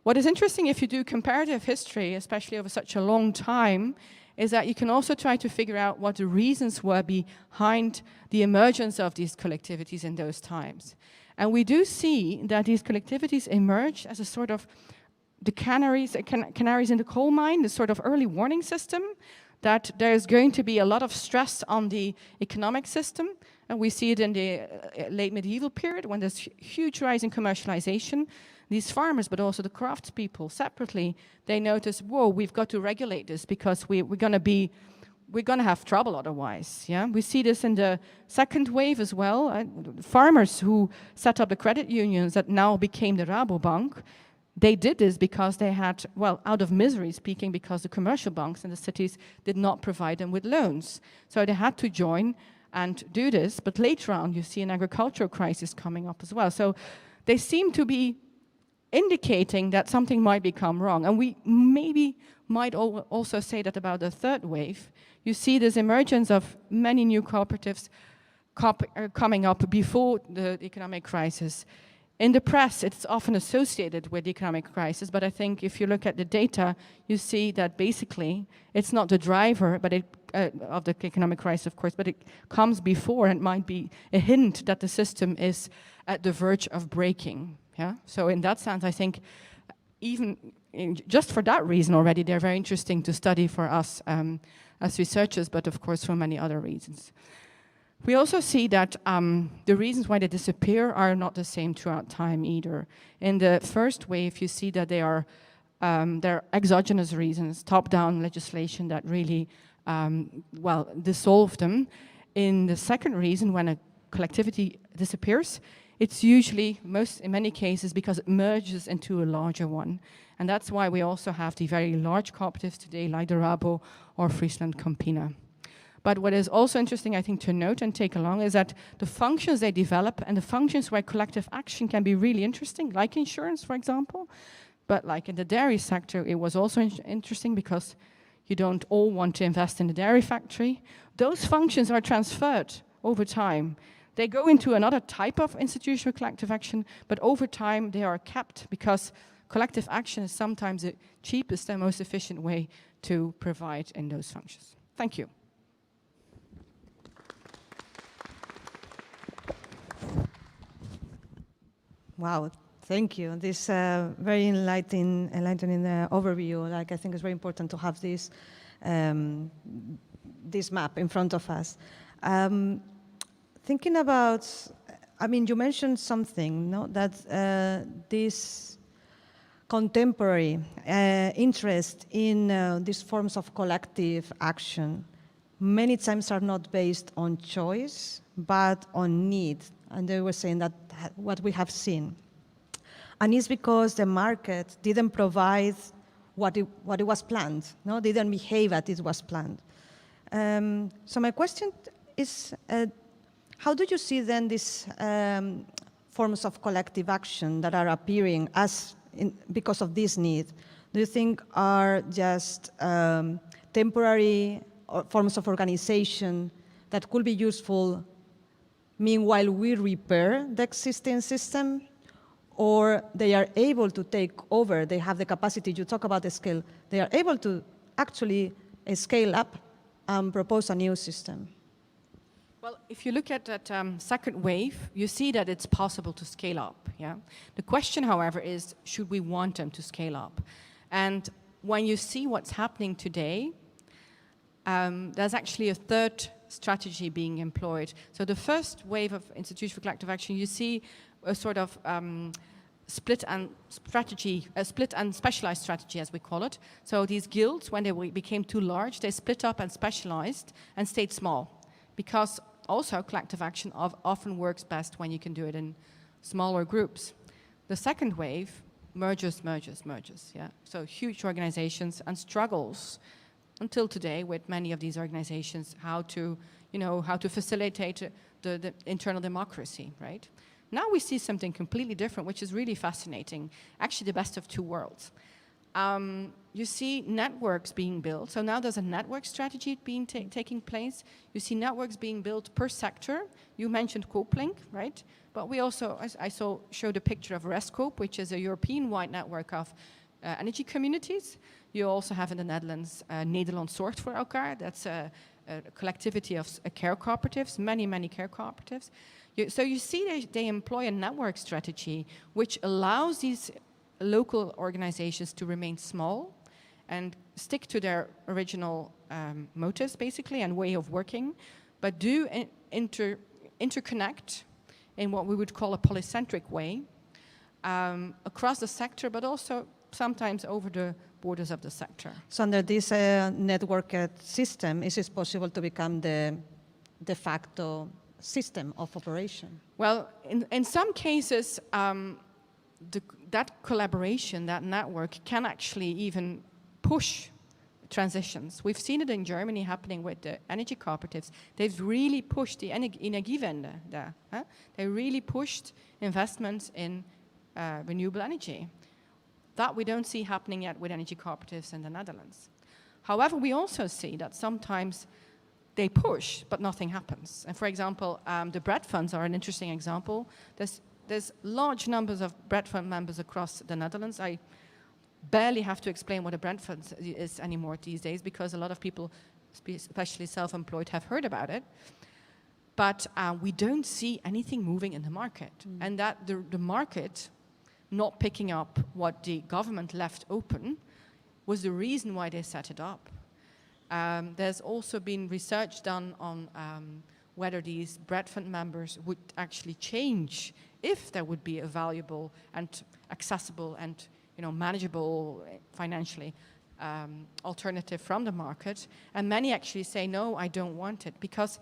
What is interesting if you do comparative history, especially over such a long time, is that you can also try to figure out what the reasons were behind the emergence of these collectivities in those times. And we do see that these collectivities emerge as a sort of the canaries in the coal mine, the sort of early warning system, that there's going to be a lot of stress on the economic system. And we see it in the late medieval period when there's huge rise in commercialization. These farmers, but also the craftspeople separately, they notice, whoa, we've got to regulate this because we're going to have trouble otherwise. Yeah, we see this in the second wave as well. Farmers who set up the credit unions that now became the Rabobank, they did this because they had, well, out of misery speaking, because the commercial banks in the cities did not provide them with loans. So they had to join and do this. But later on, you see an agricultural crisis coming up as well. So they seem to be indicating that something might become wrong. And we maybe might also say that about the third wave. You see this emergence of many new cooperatives coming up before the economic crisis. In the press, it's often associated with the economic crisis, but I think if you look at the data, you see that basically it's not the driver but of the economic crisis, of course, but it comes before and might be a hint that the system is at the verge of breaking. Yeah. So in that sense, I think even just for that reason already, they're very interesting to study for us as researchers, but of course for many other reasons. We also see that the reasons why they disappear are not the same throughout time either. In the first wave, you see that there are exogenous reasons, top-down legislation that really, dissolved them. In the second reason, when a collectivity disappears, it's usually, in many cases, because it merges into a larger one. And that's why we also have the very large cooperatives today, like the Rabo or Friesland Campina. But what is also interesting, I think, to note and take along is that the functions they develop and the functions where collective action can be really interesting, like insurance, for example. But like in the dairy sector, it was also interesting because you don't all want to invest in the dairy factory. Those functions are transferred over time. They go into another type of institutional collective action, but over time they are kept because collective action is sometimes the cheapest and most efficient way to provide in those functions. Thank you. Wow, thank you. This very enlightening overview. Like, I think it's very important to have this this map in front of us. Thinking about, I mean, you mentioned something, no? That this contemporary interest in these forms of collective action many times are not based on choice, but on need. And they were saying that what we have seen. And it's because the market didn't provide what it was planned, no? They didn't behave as it was planned. So my question is, how do you see then these forms of collective action that are appearing because of this need? Do you think are just temporary forms of organization that could be useful meanwhile we repair the existing system? Or they are able to take over, they have the capacity, you talk about the scale, they are able to actually scale up and propose a new system? Well, if you look at that second wave, you see that it's possible to scale up. Yeah. The question, however, is should we want them to scale up? And when you see what's happening today, there's actually a third strategy being employed. So the first wave of institutions for collective action, you see a sort of split and specialized strategy, as we call it. So these guilds, when they became too large, they split up and specialized and stayed small, because also collective action often works best when you can do it in smaller groups. The second wave, mergers, yeah. So huge organizations and struggles until today with many of these organizations, how to facilitate the internal democracy, right? Now we see something completely different, which is really fascinating, actually the best of two worlds. You see networks being built. So now there's a network strategy being taking place. You see networks being built per sector. You mentioned CoopLink, right? But we also, I showed a picture of Rescope, which is a European-wide network of energy communities. You also have in the Netherlands, Nederland Zorgt voor elkaar. That's a collectivity of care cooperatives, many care cooperatives. So you see they employ a network strategy which allows these local organizations to remain small and stick to their original motives, basically, and way of working, but do interconnect in what we would call a polycentric way across the sector, but also sometimes over the borders of the sector. So under this networked system, is it possible to become the de facto system of operation? Well, in some cases, that collaboration, that network, can actually even push transitions. We've seen it in Germany happening with the energy cooperatives. They've really pushed the Energiewende there. Huh? They really pushed investments in renewable energy. That we don't see happening yet with energy cooperatives in the Netherlands. However, we also see that sometimes they push, but nothing happens. And for example, the bread funds are an interesting example. There's large numbers of bread fund members across the Netherlands. I barely have to explain what a bread fund is anymore these days, because a lot of people, especially self-employed, have heard about it. But we don't see anything moving in the market. And that the market not picking up what the government left open was the reason why they set it up. There's also been research done on whether these bread fund members would actually change if there would be a valuable and accessible and manageable financially alternative from the market. And many actually say, no, I don't want it, because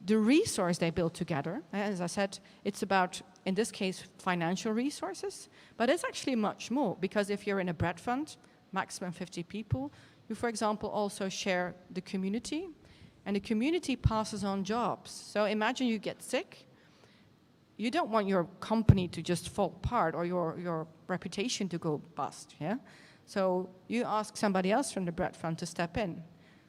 the resource they build together, as I said, it's about, in this case, financial resources, but it's actually much more, because if you're in a bread fund, maximum 50 people, you, for example, also share the community, and the community passes on jobs. So imagine you get sick. You don't want your company to just fall apart or your reputation to go bust, yeah? So you ask somebody else from the bread fund to step in.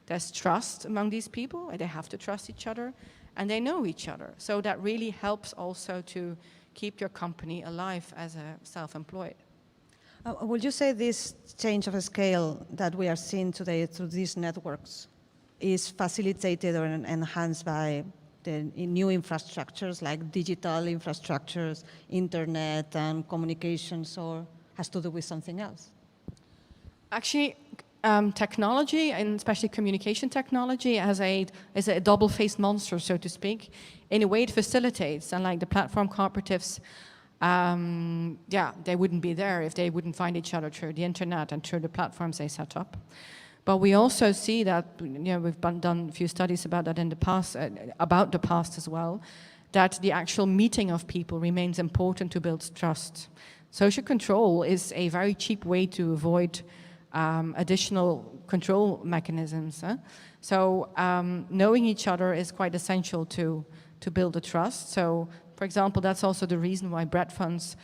There's trust among these people, and they have to trust each other, and they know each other. So that really helps also to keep your company alive as a self-employed. Would you say this change of scale that we are seeing today through these networks is facilitated or enhanced by in new infrastructures like digital infrastructures, internet and communications, or has to do with something else? Actually, technology, and especially communication technology, is a double-faced monster, so to speak. In a way, it facilitates, and like the platform cooperatives, they wouldn't be there if they wouldn't find each other through the internet and through the platforms they set up. But we also see that, we've done a few studies about that in the past, about the past as well, that the actual meeting of people remains important to build trust. Social control is a very cheap way to avoid additional control mechanisms. So knowing each other is quite essential to build a trust. So, for example, that's also the reason why bread funds,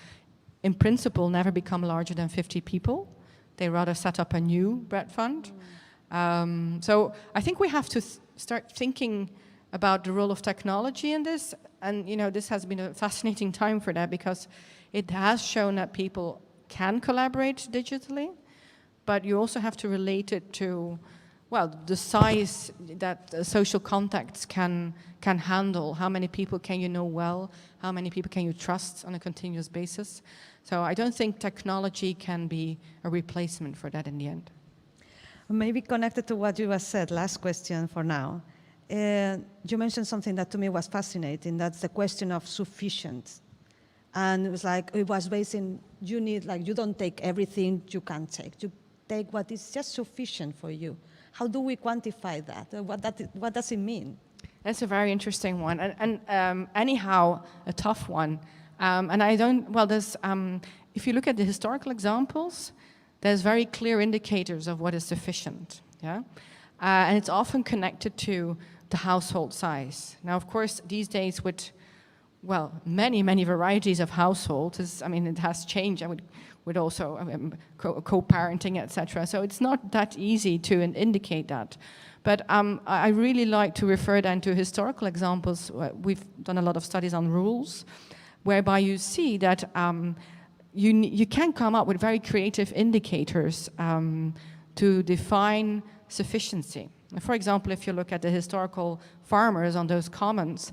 in principle, never become larger than 50 people. They rather set up a new bread fund. So I think we have to start thinking about the role of technology in this. And this has been a fascinating time for that, because it has shown that people can collaborate digitally, but you also have to relate it to, the size that social contacts can handle. How many people can you know well? How many people can you trust on a continuous basis? So I don't think technology can be a replacement for that in the end. Maybe connected to what you have said, last question for now. You mentioned something that to me was fascinating, that's the question of sufficient. And it was based in, you don't take everything you can take. You take what is just sufficient for you. How do we quantify that? What does it mean? That's a very interesting one, and anyhow, a tough one. There's, if you look at the historical examples, there's very clear indicators of what is sufficient, and it's often connected to the household size. Now, of course, these days with, many varieties of households, it has changed. With also co-parenting, etc. So it's not that easy to indicate that. But I really like to refer then to historical examples. We've done a lot of studies on rules, whereby you see that you can come up with very creative indicators to define sufficiency. For example, if you look at the historical farmers on those commons,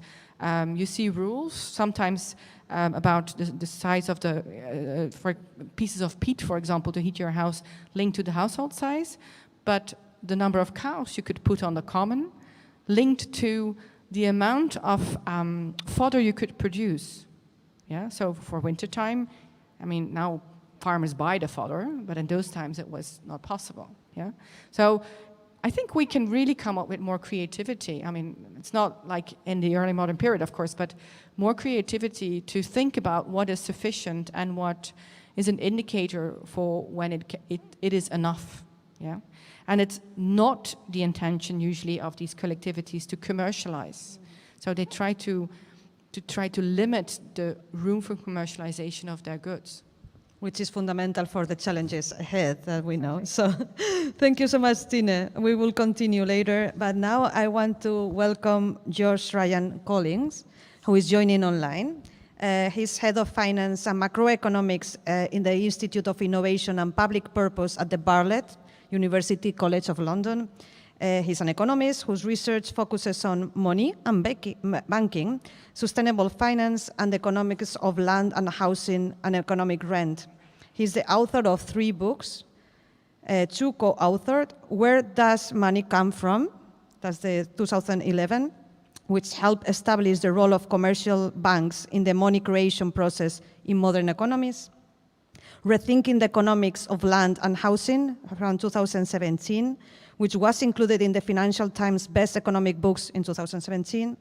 you see rules, sometimes about the size of for pieces of peat, for example, to heat your house, linked to the household size, but the number of cows you could put on the common, linked to the amount of fodder you could produce. So for wintertime, now farmers buy the fodder, but in those times it was not possible. So I think we can really come up with more creativity. It's not like in the early modern period, of course, but more creativity to think about what is sufficient and what is an indicator for when it is enough. And it's not the intention usually of these collectivities to commercialize. So they try to limit the room for commercialization of their goods. Which is fundamental for the challenges ahead that we know. So thank you so much, Tine. We will continue later, but now I want to welcome George Ryan Collins, who is joining online. He's head of finance and macroeconomics in the Institute of Innovation and Public Purpose at the Bartlett University College of London. He's an economist whose research focuses on money and banking, sustainable finance, and the economics of land and housing and economic rent. He's the author of 3 books, 2 co-authored, Where Does Money Come From? That's the 2011, which helped establish the role of commercial banks in the money creation process in modern economies. Rethinking the Economics of Land and Housing, around 2017, which was included in the Financial Times Best Economic Books in 2017,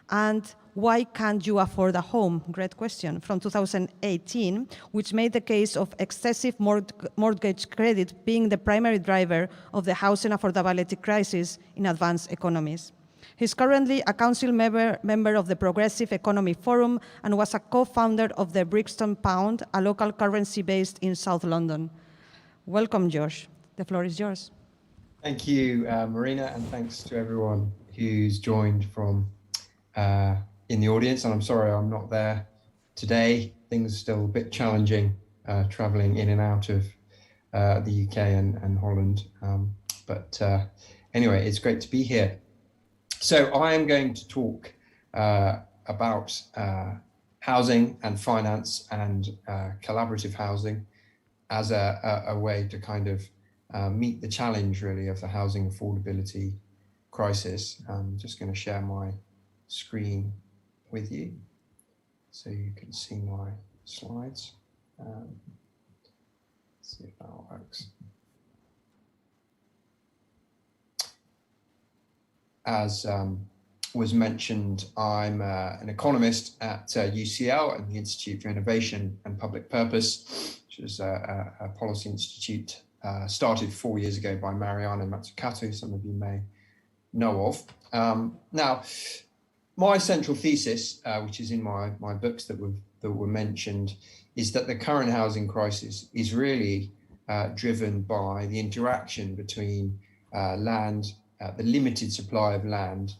and Why Can't You Afford a Home? Great question, from 2018, which made the case of excessive mortgage credit being the primary driver of the housing affordability crisis in advanced economies. He's currently a council member of the Progressive Economy Forum and was a co-founder of the Brixton Pound, a local currency based in South London. Welcome, Josh. The floor is yours. Thank you, Marina, and thanks to everyone who's joined from in the audience. And I'm sorry I'm not there today. Things are still a bit challenging traveling in and out of the UK and Holland. But anyway, it's great to be here. So I am going to talk about housing and finance and collaborative housing as a way to kind of meet the challenge really of the housing affordability crisis. I'm just going to share my screen with you so you can see my slides. Let's see if that works. As was mentioned, I'm an economist at UCL and the Institute for Innovation and Public Purpose, which is a policy institute started 4 years ago by Mariana Mazzucato, some of you may know of. Now, my central thesis, which is in my books that were mentioned, is that the current housing crisis is really driven by the interaction between land, the limited supply of land,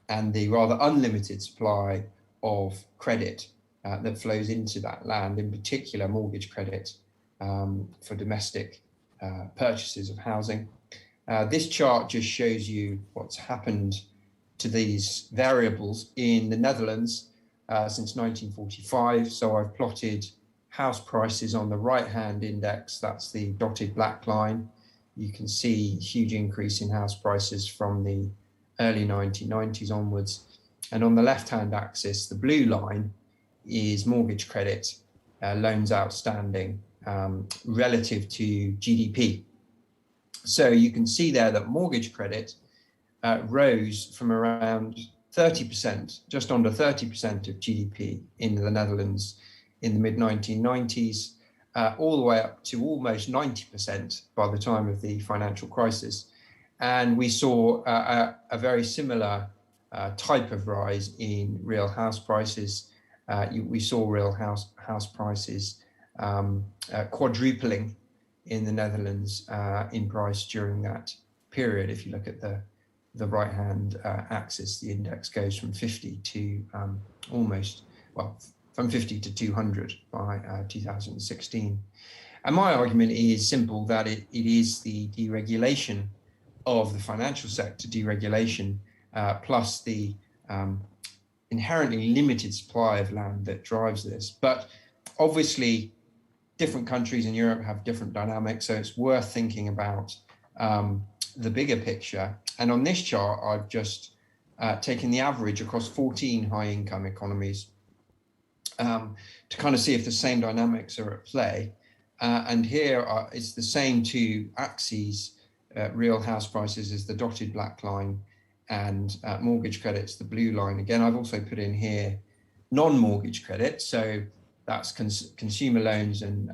and the rather unlimited supply of credit that flows into that land, in particular mortgage credit for domestic purchases of housing. This chart just shows you what's happened to these variables in the Netherlands since 1945. So I've plotted house prices on the right-hand index, that's the dotted black line. You can see huge increase in house prices from the early 1990s onwards. And on the left-hand axis, the blue line is mortgage credit, loans outstanding relative to GDP. So you can see there that mortgage credit rose from around 30%, just under 30% of GDP in the Netherlands in the mid-1990s, all the way up to almost 90% by the time of the financial crisis. And we saw a very similar type of rise in real house prices. We saw real house prices quadrupling in the Netherlands in price during that period. If you look at the right-hand axis, the index goes from 50 to from 50 to 200 by 2016. And my argument is simple, that it is the deregulation of the financial sector, deregulation, plus the inherently limited supply of land that drives this. But obviously, different countries in Europe have different dynamics, so it's worth thinking about the bigger picture. And on this chart, I've just taken the average across 14 high-income economies to kind of see if the same dynamics are at play. And here it's the same two axes. Real house prices is the dotted black line, and mortgage credit's the blue line. Again, I've also put in here non-mortgage credit, so that's consumer loans and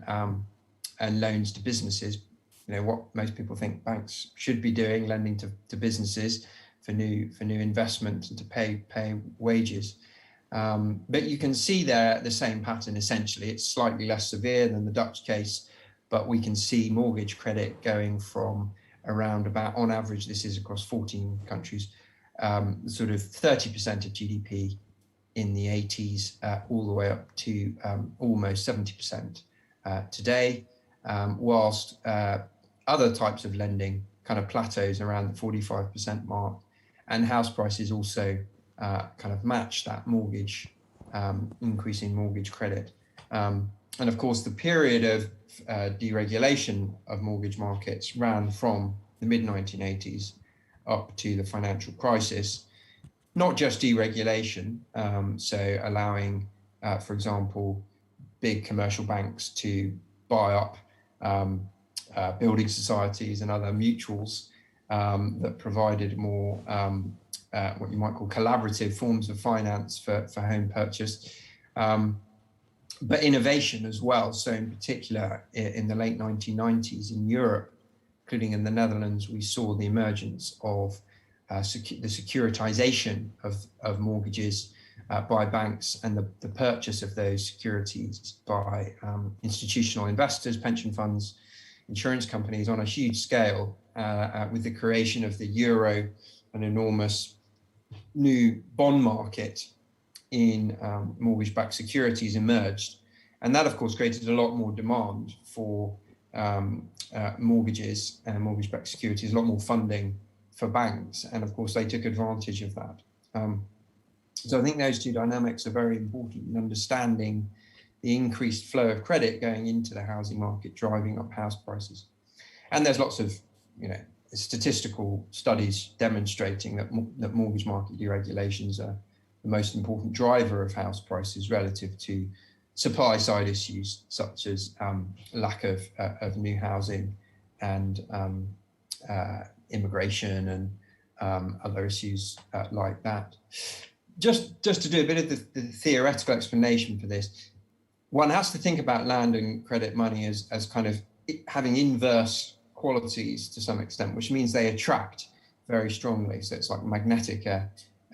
loans to businesses. You know, what most people think banks should be doing, lending to businesses for new investment and to pay wages. But you can see there the same pattern essentially. It's slightly less severe than the Dutch case, but we can see mortgage credit going from around about, on average, this is across 14 countries, sort of 30% of GDP in the 80s, all the way up to almost 70% today, whilst other types of lending kind of plateaus around the 45% mark, and house prices also kind of match that mortgage, increasing mortgage credit. And of course, the period of deregulation of mortgage markets ran from the mid-1980s up to the financial crisis. Not just deregulation, so allowing, for example, big commercial banks to buy up building societies and other mutuals that provided more what you might call collaborative forms of finance for home purchase, but innovation as well. So in particular, in the late 1990s in Europe, including in the Netherlands, we saw the emergence of the securitization of mortgages by banks, and the purchase of those securities by institutional investors, pension funds, insurance companies on a huge scale, with the creation of the euro, an enormous new bond market in mortgage-backed securities emerged. And that, of course, created a lot more demand for mortgages and mortgage-backed securities, a lot more funding for banks. And of course, they took advantage of that. So I think those two dynamics are very important in understanding the increased flow of credit going into the housing market, driving up house prices. And there's lots of, statistical studies demonstrating that mortgage market deregulations are the most important driver of house prices relative to supply side issues such as lack of new housing and immigration and other issues like that. Just to do a bit of the theoretical explanation for this, one has to think about land and credit money as kind of having inverse qualities to some extent, which means they attract very strongly. So it's like magnetic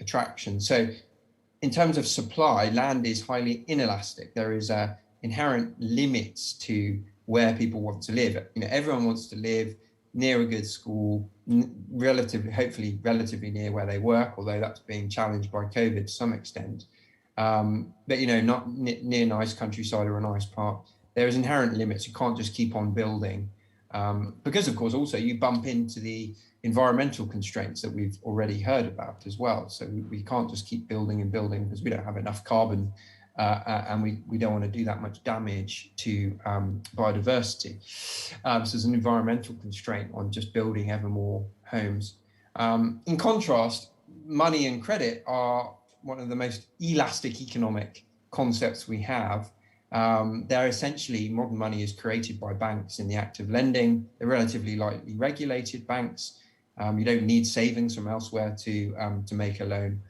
attraction. So in terms of supply, land is highly inelastic. There is inherent limits to where people want to live. Everyone wants to live near a good school, hopefully relatively near where they work, although that's being challenged by COVID to some extent. But not near nice countryside or a nice park. There is inherent limits. You can't just keep on building because, of course, also you bump into the environmental constraints that we've already heard about as well. So we can't just keep building and building because we don't have enough carbon and we don't want to do that much damage to biodiversity. So there's an environmental constraint on just building ever more homes. In contrast, money and credit are one of the most elastic economic concepts we have. They're essentially, modern money is created by banks in the act of lending. They're relatively lightly regulated banks. You don't need savings from elsewhere to make a loan.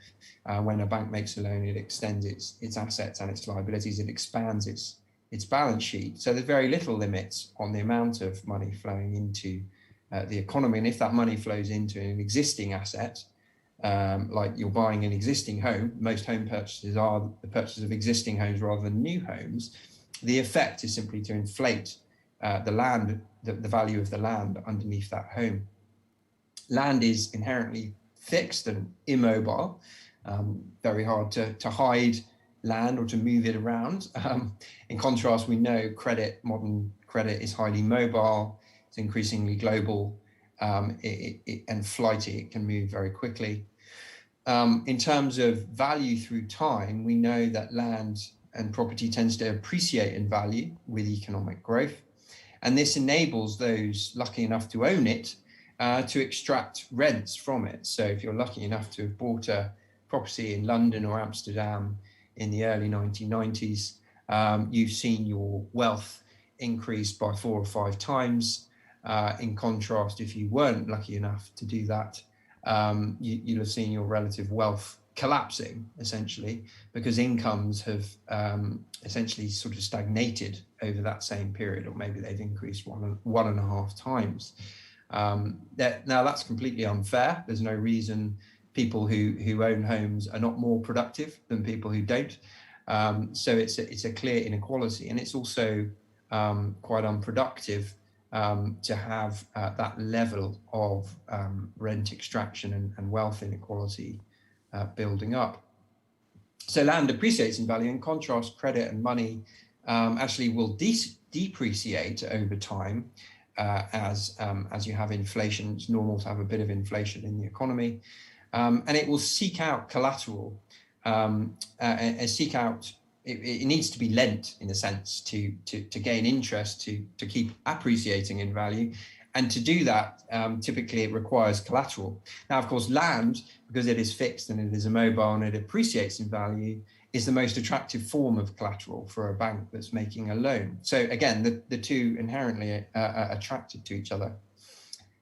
When a bank makes a loan, it extends its assets and its liabilities. It expands its balance sheet. So there's very little limits on the amount of money flowing into the economy. And if that money flows into an existing asset, like you're buying an existing home, most home purchases are the purchase of existing homes rather than new homes. The effect is simply to inflate the value of the land underneath that home. Land is inherently fixed and immobile, very hard to hide land or to move it around. In contrast, we know modern credit is highly mobile, it's increasingly global, and flighty. It can move very quickly. In terms of value through time, we know that land and property tends to appreciate in value with economic growth. And this enables those lucky enough to own it to extract rents from it. So if you're lucky enough to have bought a property in London or Amsterdam in the early 1990s, you've seen your wealth increase by 4 or 5 times. In contrast, if you weren't lucky enough to do that, you'll have seen your relative wealth collapsing, essentially, because incomes have essentially sort of stagnated over that same period, or maybe they've increased 1.5 times. Now, that's completely unfair. There's no reason people who own homes are not more productive than people who don't. So it's a clear inequality, and it's also quite unproductive to have that level of rent extraction and wealth inequality building up. So land appreciates in value. In contrast, credit and money actually will depreciate over time as you have inflation. It's normal to have a bit of inflation in the economy, and it will seek out collateral and seek out. It needs to be lent, in a sense, to gain interest, to keep appreciating in value. And to do that, typically it requires collateral. Now, of course, land, because it is fixed and it is immobile and it appreciates in value, is the most attractive form of collateral for a bank that's making a loan. So again, the two inherently are attracted to each other.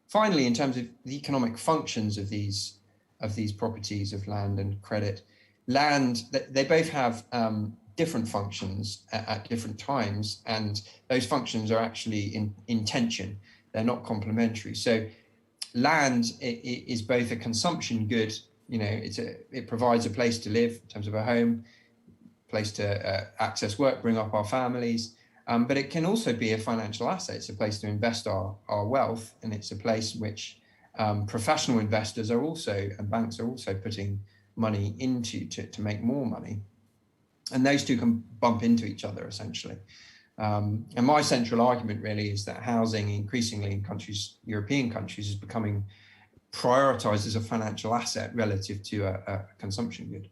Finally, in terms of the economic functions of these properties of land and credit, land, they both have different functions at different times, and those functions are actually in tension. They're not complementary. So land is both a consumption good, it provides a place to live in terms of a home, place to access work, bring up our families, but it can also be a financial asset. It's a place to invest our wealth, and it's a place which professional investors are also, and banks are also putting money into to make more money. And those two can bump into each other, essentially. And my central argument really is that housing increasingly in European countries, is becoming prioritized as a financial asset relative to a consumption good.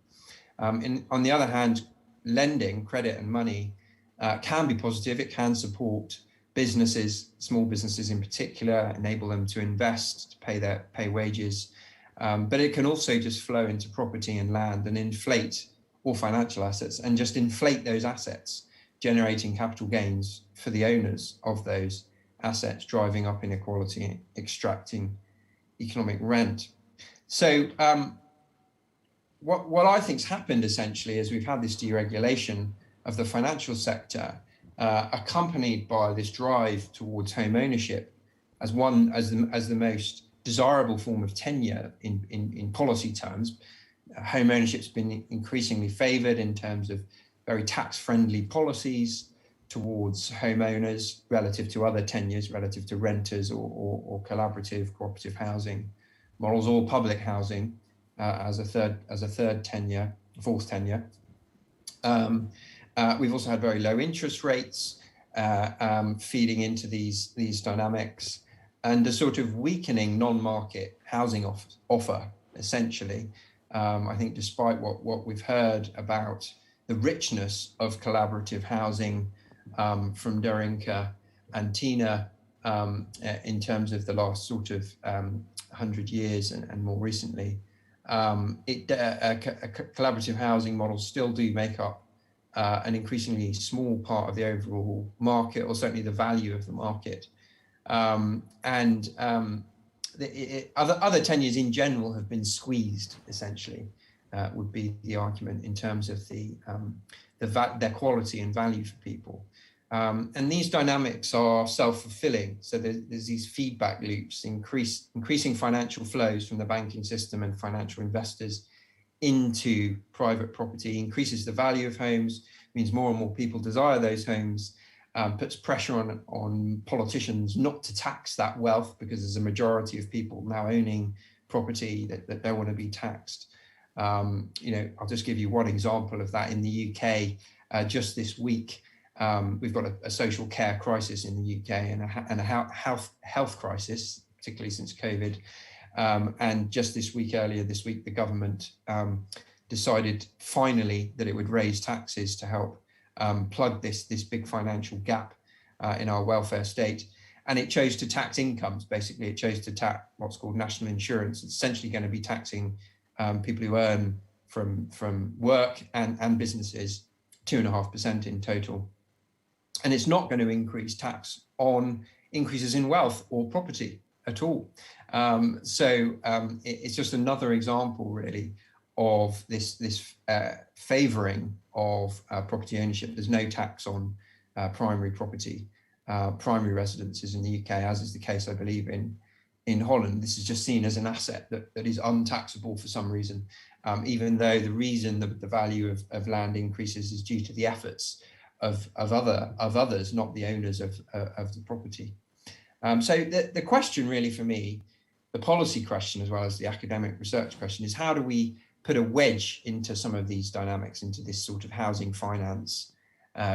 On the other hand, lending, credit and money can be positive. It can support businesses, small businesses in particular, enable them to invest, to pay wages. But it can also just flow into property and land and inflate all financial assets and just inflate those assets, generating capital gains for the owners of those assets, driving up inequality, extracting economic rent. So what I think's happened essentially is we've had this deregulation of the financial sector, accompanied by this drive towards home ownership as the most desirable form of tenure in policy terms. Home ownership's been increasingly favoured in terms of very tax-friendly policies towards homeowners relative to other tenures, relative to renters or collaborative, cooperative housing models, or public housing as a third tenure, fourth tenure. We've also had very low interest rates feeding into these dynamics, and a sort of weakening non-market housing offer, essentially. I think despite what we've heard about the richness of collaborative housing from Darinka and Tina in terms of the last sort of 100 years and more recently, collaborative housing models still do make up an increasingly small part of the overall market, or certainly the value of the market. Other tenures in general have been squeezed, essentially, would be the argument in terms of their quality and value for people. And these dynamics are self-fulfilling. So there's these feedback loops, increasing financial flows from the banking system and financial investors into private property, increases the value of homes, means more and more people desire those homes, puts pressure on politicians not to tax that wealth, because there's a majority of people now owning property that don't want to be taxed. I'll just give you one example of that. In the UK, just this week, we've got a social care crisis in the UK and a health crisis, particularly since COVID. And just earlier this week, the government decided finally that it would raise taxes to help plug this big financial gap in our welfare state. And it chose to tax incomes. Basically, it chose to tax what's called national insurance. It's essentially going to be taxing people who earn from work and businesses 2.5% in total. And it's not going to increase tax on increases in wealth or property at all. It's just another example, really, of this favouring of property ownership. There's no tax on primary property, primary residences in the UK, as is the case, I believe, in Holland. This is just seen as an asset that is untaxable for some reason, even though the reason the value of land increases is due to the efforts of others, not the owners of the property. So the question really for me, the policy question as well as the academic research question, is how do we put a wedge into some of these dynamics, into this sort of housing finance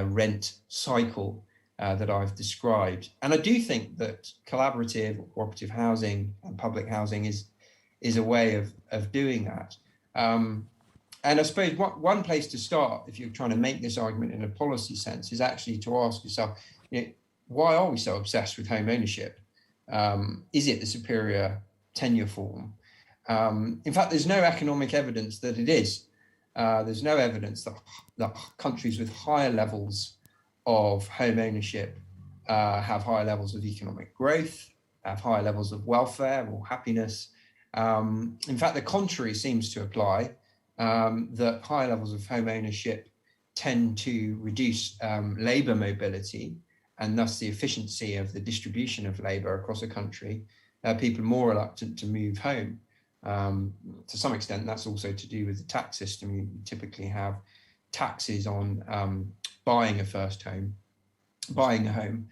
rent cycle that I've described. And I do think that collaborative or cooperative housing and public housing is a way of doing that. And I suppose one place to start, if you're trying to make this argument in a policy sense, is actually to ask yourself, why are we so obsessed with home ownership? Is it the superior tenure form? In fact, there's no economic evidence that it is. There's no evidence that countries with higher levels of home ownership have higher levels of economic growth, have higher levels of welfare or happiness. In fact, the contrary seems to apply, that higher levels of home ownership tend to reduce labour mobility, and thus the efficiency of the distribution of labour across a country. People are more reluctant to move home. To some extent, that's also to do with the tax system. You typically have taxes on buying a home,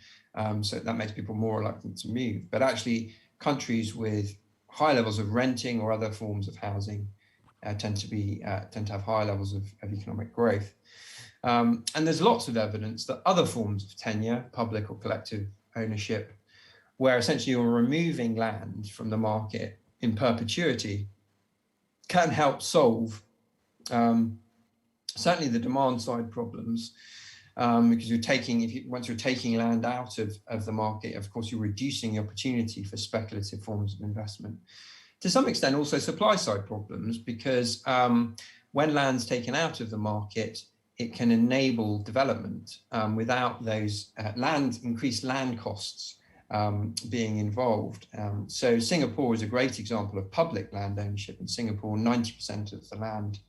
so that makes people more reluctant to move. But actually, countries with high levels of renting or other forms of housing tend to have high levels of economic growth. And there's lots of evidence that other forms of tenure, public or collective ownership, where essentially you're removing land from the market in perpetuity, can help solve certainly the demand side problems, because once you're taking land out of the market, of course, you're reducing the opportunity for speculative forms of investment. To some extent, also supply side problems, because when land's taken out of the market, it can enable development without those increased land costs being involved. So Singapore is a great example of public land ownership. In Singapore, 90% of the land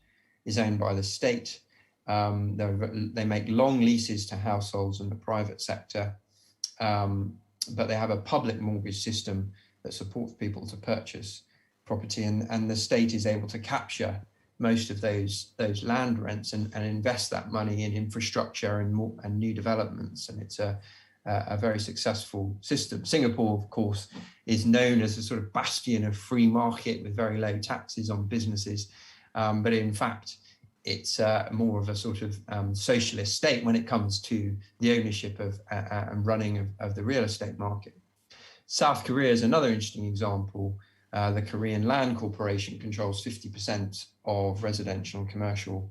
is owned by the state. They make long leases to households in the private sector, but they have a public mortgage system that supports people to purchase property, and the state is able to capture most of those land rents and invest that money in infrastructure and new developments, and it's a very successful system. Singapore, of course, is known as a sort of bastion of free market with very low taxes on businesses, but in fact, it's more of a sort of socialist state when it comes to the ownership of and running of the real estate market. South Korea is another interesting example. The Korean Land Corporation controls 50% of residential and commercial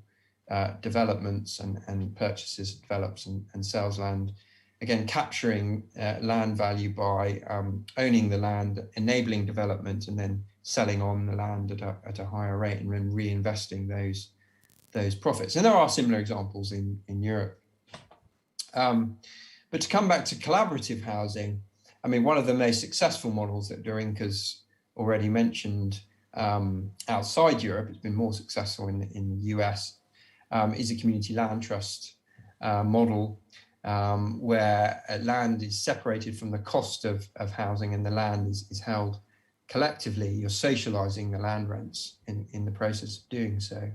developments and purchases, develops and sells land. Again, capturing land value by owning the land, enabling development, and then selling on the land at a higher rate and then reinvesting those profits. And there are similar examples in Europe. But to come back to collaborative housing, I mean, one of the most successful models that Dorinka's already mentioned outside Europe, it's been more successful in the US, is a community land trust model where land is separated from the cost of housing, and the land is held collectively. You're socializing the land rents in the process of doing so.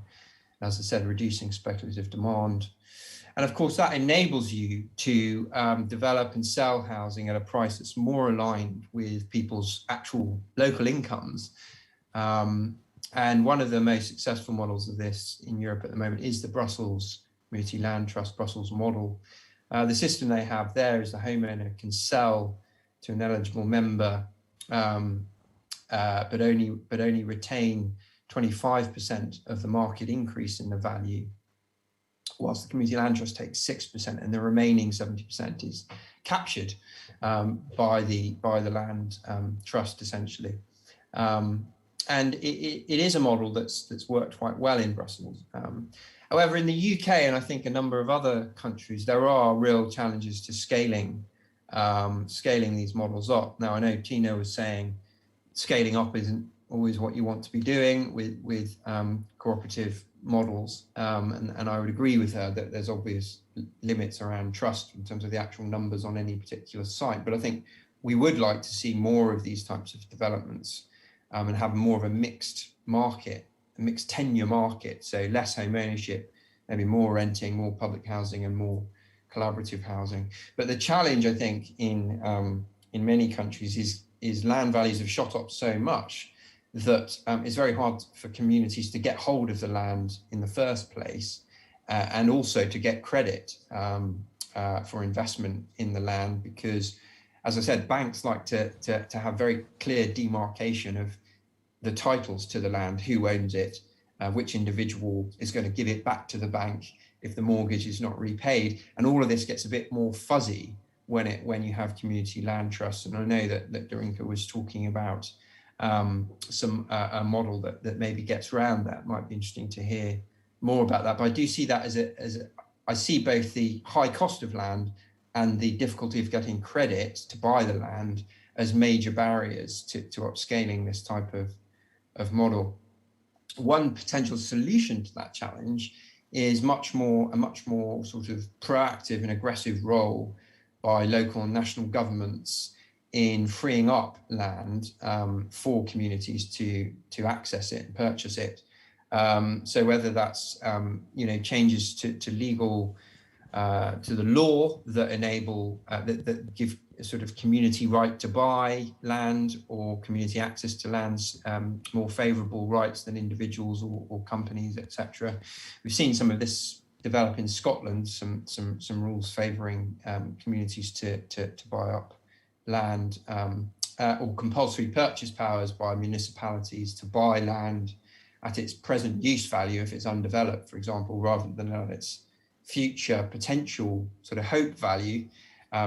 As I said, reducing speculative demand. And of course, that enables you to develop and sell housing at a price that's more aligned with people's actual local incomes. And one of the most successful models of this in Europe at the moment is the Brussels Community Land Trust Brussels model. The system they have there is the homeowner can sell to an eligible member, but only retain 25% of the market increase in the value, whilst the community land trust takes 6%, and the remaining 70% is captured by the land trust, essentially. And it is a model that's worked quite well in Brussels. However, in the UK, and I think a number of other countries, there are real challenges to scaling these models up. Now, I know Tina was saying scaling up isn't always what you want to be doing with cooperative models, and I would agree with her that there's obvious limits around trust in terms of the actual numbers on any particular site. But I think we would like to see more of these types of developments and have more of a mixed market, a mixed tenure market, so less home ownership, maybe more renting, more public housing, and more collaborative housing. But the challenge, I think, in many countries is land values have shot up so much that it's very hard for communities to get hold of the land in the first place, and also to get credit for investment in the land, because, as I said, banks like to have very clear demarcation of the titles to the land, who owns it, which individual is going to give it back to the bank if the mortgage is not repaid, and all of this gets a bit more fuzzy when you have community land trusts. And I know that Dorinka was talking about a model that maybe gets around that. Might be interesting to hear more about that. But I do see that as I see both the high cost of land and the difficulty of getting credit to buy the land as major barriers to upscaling this type of model. One potential solution to that challenge is a much more sort of proactive and aggressive role by local and national governments in freeing up land for communities to access it and purchase it. So whether that's changes to legal to the law that enable that give a sort of community right to buy land, or community access to lands, more favourable rights than individuals or companies, etc. We've seen some of this develop in Scotland, some rules favouring communities to buy up land, or compulsory purchase powers by municipalities to buy land at its present use value if it's undeveloped, for example, rather than on its future potential sort of hope value,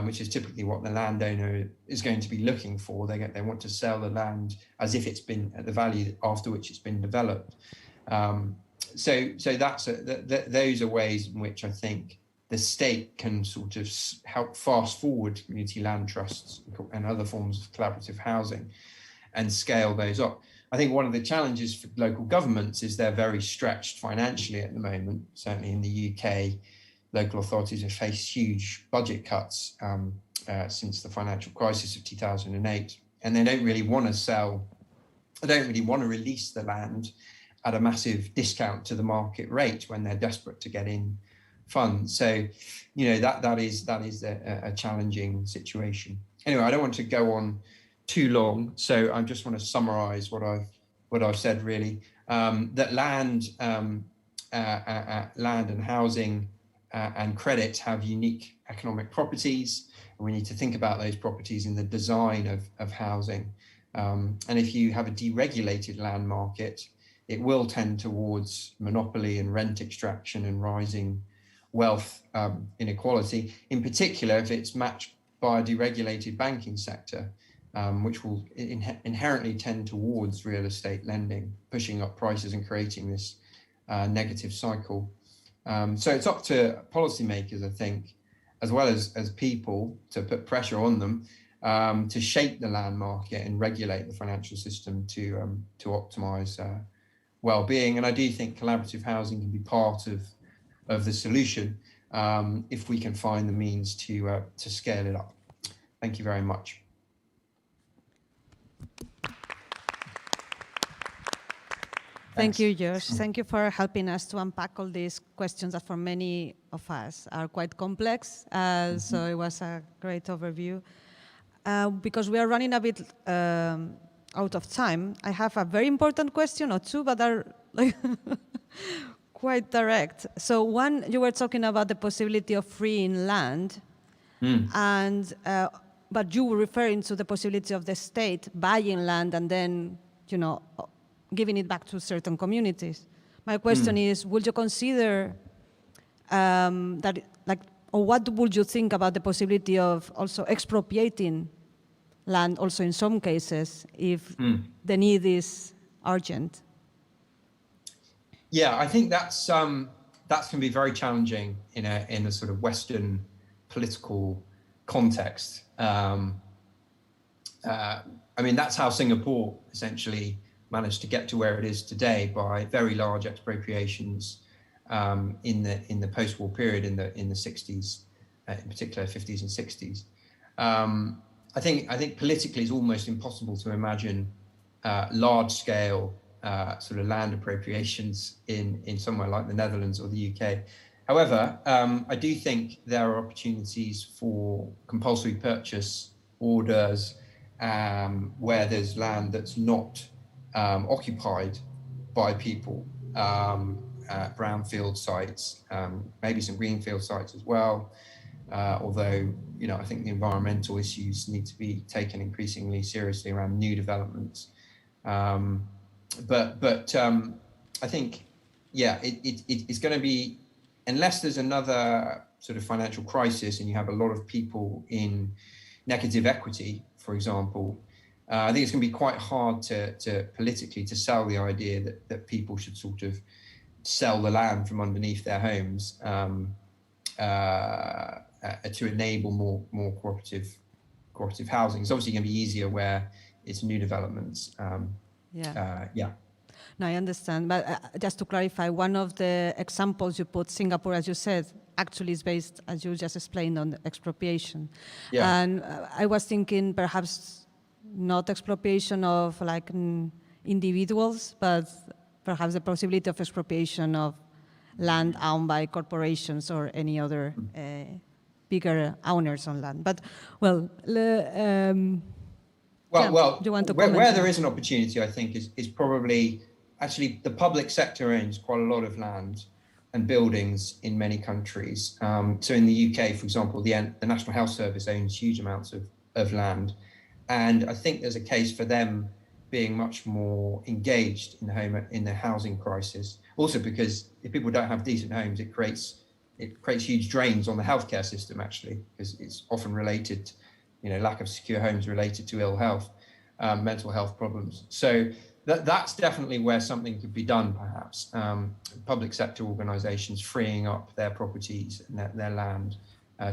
which is typically what the landowner is going to be looking for. They want to sell the land as if it's been at the value after which it's been developed. So those are ways in which I think the state can sort of help fast forward community land trusts and other forms of collaborative housing and scale those up. I think one of the challenges for local governments is they're very stretched financially at the moment. Certainly in the UK, local authorities have faced huge budget cuts since the financial crisis of 2008, and they don't really want to sell, they don't really want to release the land at a massive discount to the market rate when they're desperate to get in funds. So, you know, that is a challenging situation. Anyway, I don't want to go on too long, so I just want to summarize what I've said really. That land and housing and credit have unique economic properties, and we need to think about those properties in the design of housing. And if you have a deregulated land market, it will tend towards monopoly and rent extraction and rising wealth inequality, in particular if it's matched by a deregulated banking sector, which will inherently tend towards real estate lending, pushing up prices and creating this negative cycle. So it's up to policymakers, I think, as well as people, to put pressure on them to shape the land market and regulate the financial system to optimize well-being. And I do think collaborative housing can be part of the solution if we can find the means to scale it up. Thank you very much. Thank you, Josh. Thank you for helping us to unpack all these questions that for many of us are quite complex. So it was a great overview. Because we are running a bit out of time, I have a very important question or two, but are like quite direct. So one, you were talking about the possibility of freeing land, and but you were referring to the possibility of the state buying land and then, you know, giving it back to certain communities. My question is, would you consider that, like, or what would you think about the possibility of also expropriating land also in some cases if the need is urgent? Yeah, I think that's going to be very challenging in a sort of Western political context. I mean, that's how Singapore essentially managed to get to where it is today, by very large expropriations in the post-war period in the 60s, in particular 50s and 60s. I think politically it's almost impossible to imagine large-scale sort of land appropriations in somewhere like the Netherlands or the UK. However, I do think there are opportunities for compulsory purchase orders where there's land that's not occupied by people, brownfield sites, maybe some greenfield sites as well. Although, you know, I think the environmental issues need to be taken increasingly seriously around new developments. But I think, yeah, it's going to be, unless there's another sort of financial crisis and you have a lot of people in negative equity, for example, I think it's going to be quite hard to politically to sell the idea that people should sort of sell the land from underneath their homes to enable more cooperative housing. It's obviously going to be easier where it's new developments. Yeah. No, I understand. But just to clarify, one of the examples you put, Singapore, as you said, actually is based, as you just explained, on expropriation. Yeah. And I was thinking perhaps not expropriation of like individuals, but perhaps the possibility of expropriation of land owned by corporations or any other bigger owners on land. But well, Well, do you want to where there is an opportunity, I think, is probably actually the public sector owns quite a lot of land and buildings in many countries. So in the UK, for example, the National Health Service owns huge amounts of land. And I think there's a case for them being much more engaged in the housing crisis. Also because if people don't have decent homes, it creates huge drains on the healthcare system, actually, because it's often related, lack of secure homes related to ill health, mental health problems. So that's definitely where something could be done, perhaps. Public sector organizations freeing up their properties and their land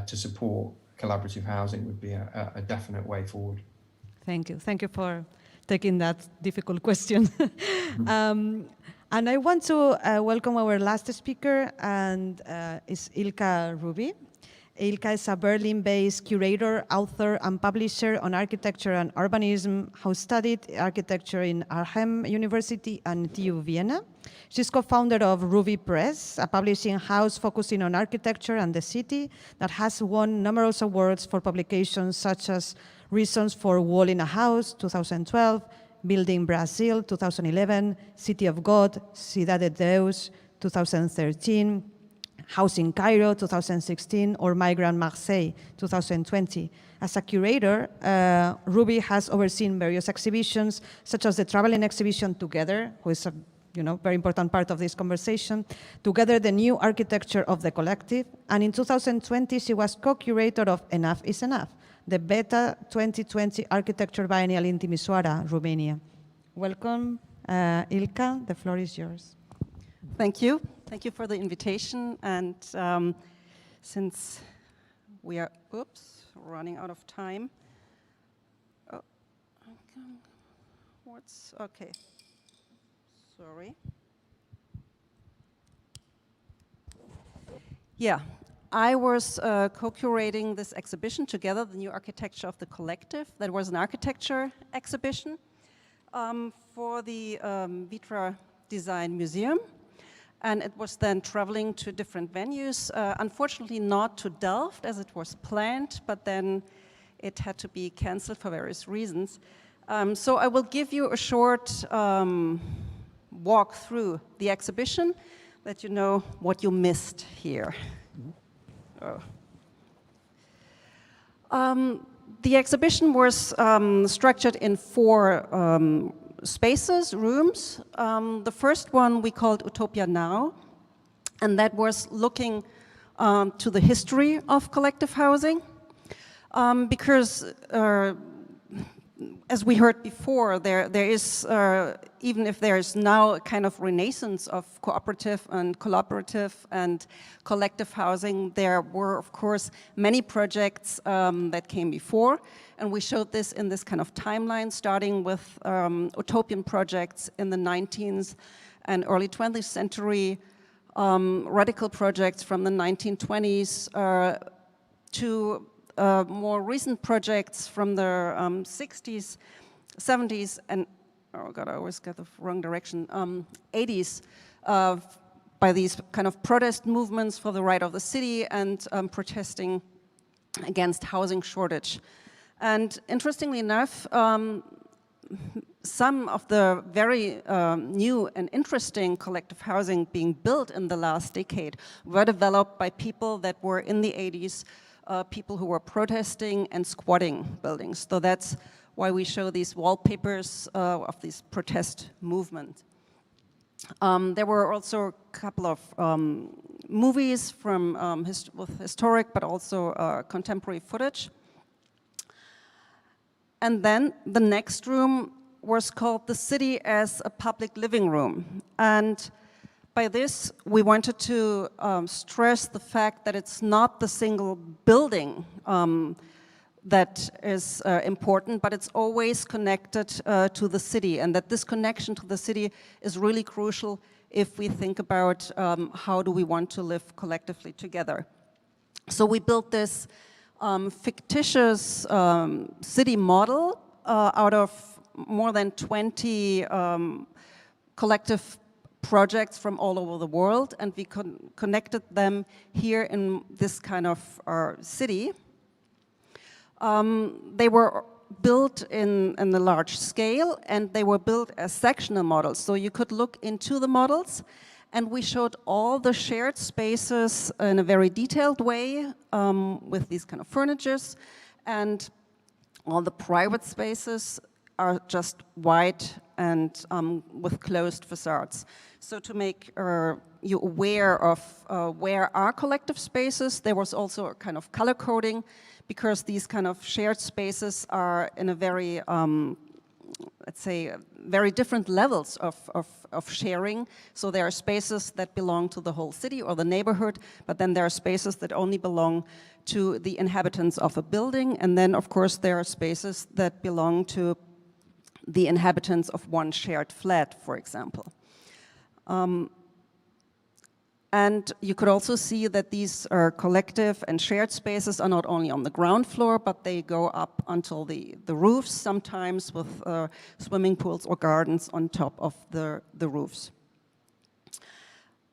to support collaborative housing would be a definite way forward. Thank you. Thank you for taking that difficult question. And I want to welcome our last speaker, and is Ilka Ruby. Ilka is a Berlin-based curator, author, and publisher on architecture and urbanism, who studied architecture in Arnhem University and TU Vienna. She's co-founder of Ruby Press, a publishing house focusing on architecture and the city that has won numerous awards for publications such as Reasons for Wall in a House, 2012, Building Brazil, 2011, City of God, Cidade de Deus, 2013, House in Cairo, 2016, or Migrant Marseille, 2020. As a curator, Ruby has overseen various exhibitions, such as the traveling exhibition Together, who is a very important part of this conversation, Together, the New Architecture of the Collective. And in 2020, she was co-curator of Enough is Enough, the Beta 2020 Architecture Biennial in Timisoara, Romania. Welcome, Ilka, the floor is yours. Thank you. Thank you for the invitation. And since we are, running out of time. Oh, okay. Sorry. Yeah, I was co-curating this exhibition Together, the New Architecture of the Collective. That was an architecture exhibition for the Vitra Design Museum. And it was then traveling to different venues, unfortunately not to Delft as it was planned, but then it had to be canceled for various reasons. So I will give you a short walk through the exhibition, that you know what you missed here. The exhibition was structured in 4 spaces, rooms. The first one we called Utopia Now, and that was looking to the history of collective housing, because as we heard before, there is, even if there is now a kind of renaissance of cooperative and collaborative and collective housing, there were, of course, many projects that came before. And we showed this in this kind of timeline, starting with utopian projects in the 19th and early 20th century, radical projects from the 1920s to more recent projects from the 60s, 70s, and, oh God, I always get the wrong direction, 80s, by these kind of protest movements for the right of the city and protesting against housing shortage. And interestingly enough, some of the very new and interesting collective housing being built in the last decade were developed by people that were in the 80s, people who were protesting and squatting buildings. So that's why we show these wallpapers of this protest movement. There were also a couple of movies from with historic but also contemporary footage. And then the next room was called The City as a Public Living Room. And by this, we wanted to stress the fact that it's not the single building that is important, but it's always connected to the city, and that this connection to the city is really crucial if we think about how do we want to live collectively together. So we built this fictitious city model out of more than 20 collective projects from all over the world, and we connected them here in this kind of city. They were built in a large scale, and they were built as sectional models. So you could look into the models, and we showed all the shared spaces in a very detailed way with these kind of furnitures, and all the private spaces are just white and with closed facades. So to make you aware of where are collective spaces, there was also a kind of color coding, because these kind of shared spaces are in a very, let's say, very different levels of sharing. So there are spaces that belong to the whole city or the neighborhood, but then there are spaces that only belong to the inhabitants of a building. And then, of course, there are spaces that belong to the inhabitants of one shared flat, for example. And you could also see that these collective and shared spaces are not only on the ground floor, but they go up until the roofs, sometimes with swimming pools or gardens on top of the roofs.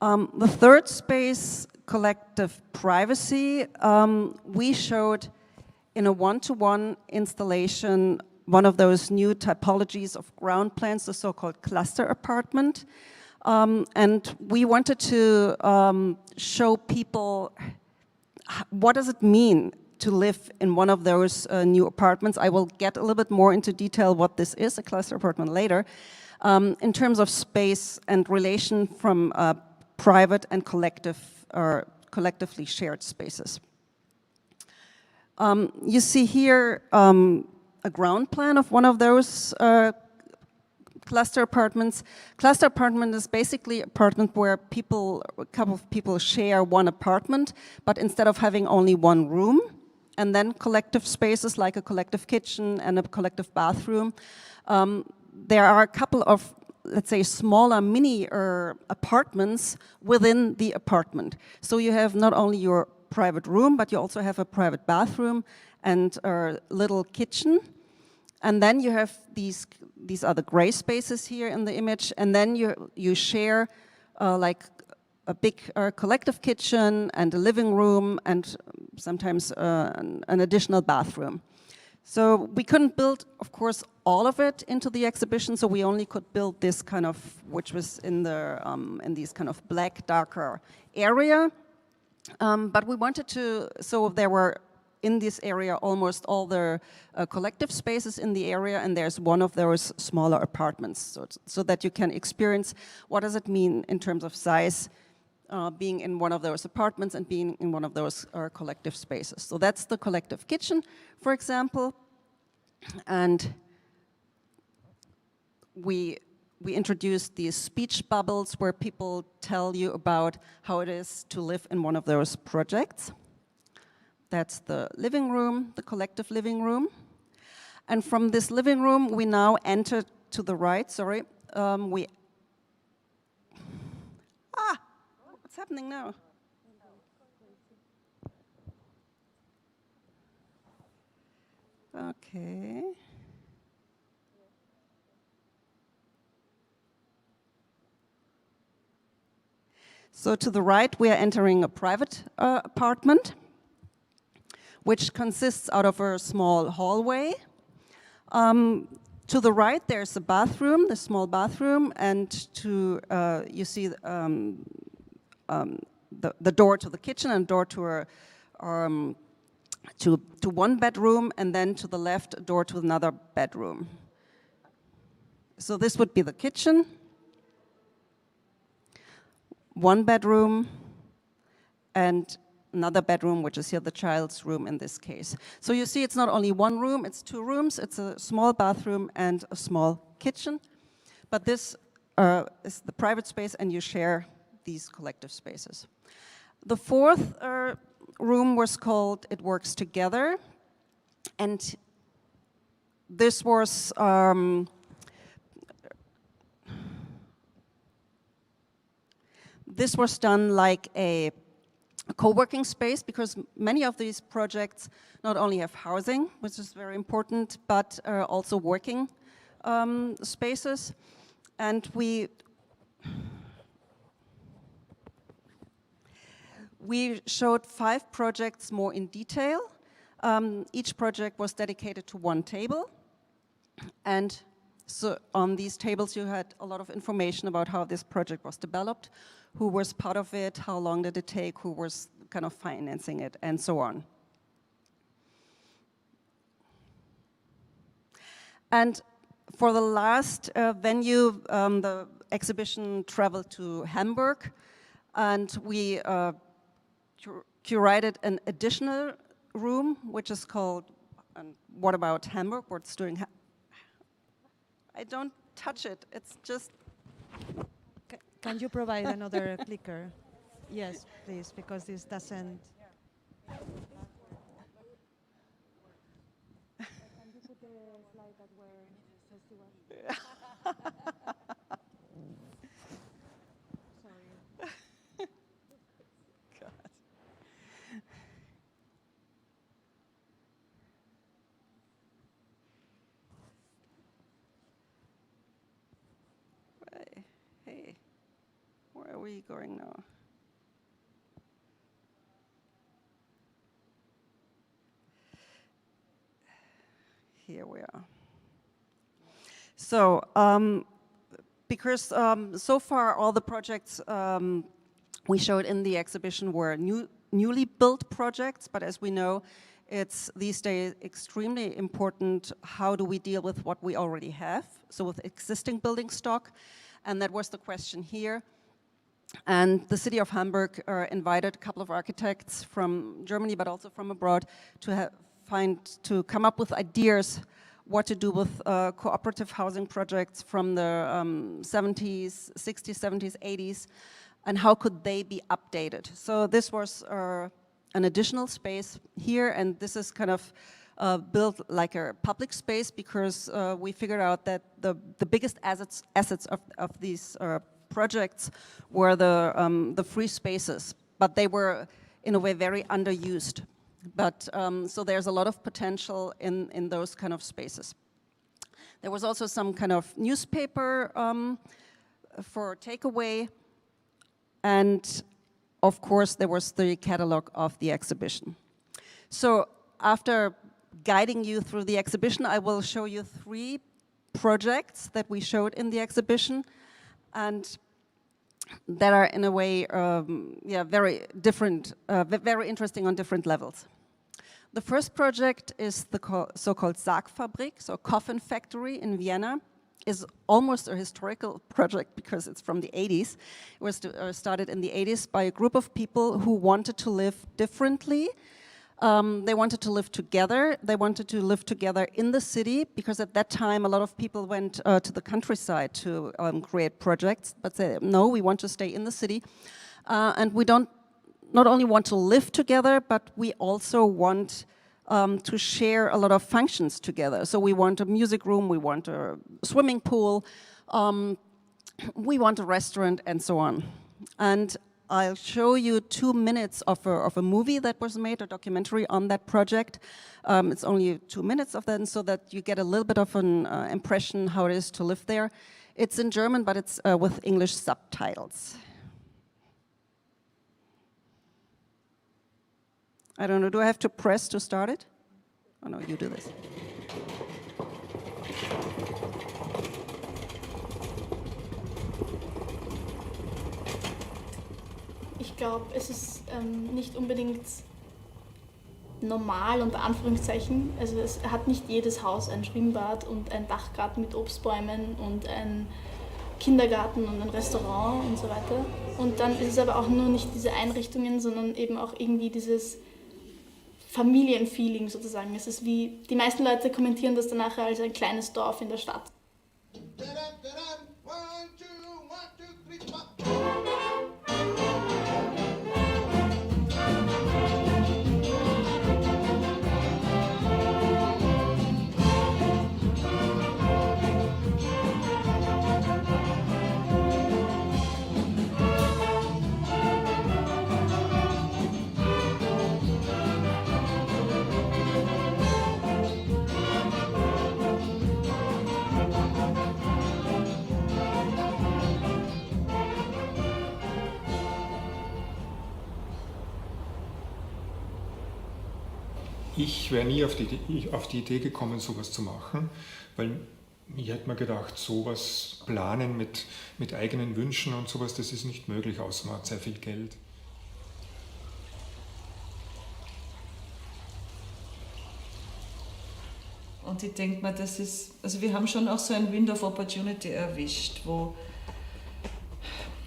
The third space, collective privacy, we showed in a one-to-one installation one of those new typologies of ground plans, the so-called cluster apartment. And we wanted to show people what does it mean to live in one of those new apartments. I will get a little bit more into detail what this is, a cluster apartment, later, in terms of space and relation from private and collective or collectively shared spaces. You see here a ground plan of one of those cluster apartments. Cluster apartment is basically an apartment where a couple of people share one apartment, but instead of having only one room, and then collective spaces like a collective kitchen and a collective bathroom, there are a couple of, let's say, smaller mini apartments within the apartment. So you have not only your private room, but you also have a private bathroom and a little kitchen. And then you have these are the gray spaces here in the image, and then you share like a big collective kitchen and a living room and sometimes an additional bathroom. So we couldn't build, of course, all of it into the exhibition, so we only could build this kind of, which was in the in these kind of black, darker area. But we wanted to, so there were in this area almost all the collective spaces in the area, and there's one of those smaller apartments, so that you can experience what does it mean in terms of size, being in one of those apartments and being in one of those collective spaces. So that's the collective kitchen, for example, and we introduced these speech bubbles where people tell you about how it is to live in one of those projects. That's the living room, the collective living room. And from this living room, we now enter to the right, sorry. What's happening now? Okay. So to the right, we are entering a private apartment, which consists out of a small hallway. To the right, there's a bathroom, the small bathroom, and to you see the door to the kitchen and door to one bedroom, and then to the left, a door to another bedroom. So this would be the kitchen, one bedroom, and another bedroom, which is here the child's room in this case. So you see it's not only one room, it's two rooms, it's a small bathroom and a small kitchen. But this is the private space, and you share these collective spaces. The fourth room was called It Works Together, and this was done like a co-working space, because many of these projects not only have housing, which is very important, but also working spaces. And we showed 5 projects more in detail. Each project was dedicated to one table. And so on these tables you had a lot of information about how this project was developed, who was part of it, how long did it take, who was kind of financing it, and so on. And For the last venue, the exhibition traveled to Hamburg, and we curated an additional room, which is called, what about Hamburg? What's doing? I don't touch it, it's just... Can you provide another clicker? Yes, please, because this doesn't... Hey, where are we going now? Here we are. So, because so far all the projects we showed in the exhibition were newly built projects, but as we know, it's these days extremely important how do we deal with what we already have, so with existing building stock, and that was the question here. And the city of Hamburg invited a couple of architects from Germany, but also from abroad, to come up with ideas what to do with cooperative housing projects from the 70s, 60s, 70s, 80s, and how could they be updated. So this was an additional space here, and this is kind of built like a public space because we figured out that the biggest assets of these projects were the free spaces, but they were in a way very underused. But so there's a lot of potential in those kind of spaces. There was also some kind of newspaper for takeaway, and of course there was the catalog of the exhibition. So after guiding you through the exhibition, I will show you 3 projects that we showed in the exhibition, and that are in a way, very different, very interesting on different levels. The first project is the so-called Sargfabrik, so Coffin factory in Vienna. Is almost a historical project because it's from the 80s. It was started in the 80s by a group of people who wanted to live differently. They wanted to live together. They wanted to live together in the city because at that time a lot of people went to the countryside to create projects, but said, no, we want to stay in the city. And we don't not only want to live together, but we also want to share a lot of functions together. So we want a music room, we want a swimming pool, we want a restaurant, and so on. And I'll show you 2 minutes of a movie that was made, a documentary on that project. It's only 2 minutes of that, so that you get a little bit of an impression how it is to live there. It's in German, but it's with English subtitles. I don't know, do I have to press to start it? Oh no, you do this. Ich glaube, es ist nicht unbedingt normal, unter Anführungszeichen. Also es hat nicht jedes Haus ein Schwimmbad und ein Dachgarten mit Obstbäumen und ein Kindergarten und ein Restaurant und so weiter. Und dann ist es aber auch nur nicht diese Einrichtungen, sondern eben auch irgendwie dieses Familienfeeling sozusagen. Es ist wie, die meisten Leute kommentieren das dann nachher als ein kleines Dorf in der Stadt. Ich wäre nie auf die Idee gekommen, sowas zu machen, weil ich hätte mir gedacht, sowas planen mit eigenen Wünschen und sowas, das ist nicht möglich, außer man hat sehr viel Geld. Und ich denke mir, das ist, also wir haben schon auch so ein Window of Opportunity erwischt, wo,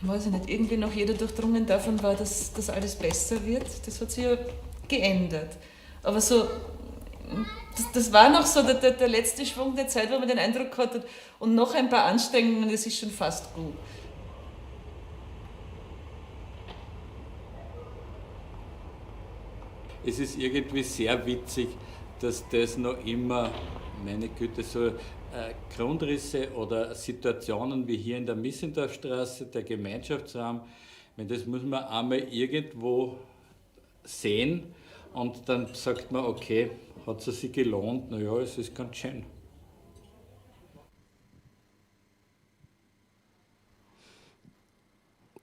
weiß ich nicht, irgendwie noch jeder durchdrungen davon war, dass das alles besser wird. Das hat sich ja geändert. Aber so, das war noch so der letzte Schwung der Zeit, wo man den Eindruck hatte, und noch ein paar Anstrengungen, das ist schon fast gut. Es ist irgendwie sehr witzig, dass das noch immer, meine Güte, so Grundrisse oder Situationen wie hier in der Missendorfstraße, der Gemeinschaftsraum, das muss man einmal irgendwo sehen und dann sagt man, okay, hat es sich gelohnt? Naja, es ist ganz schön.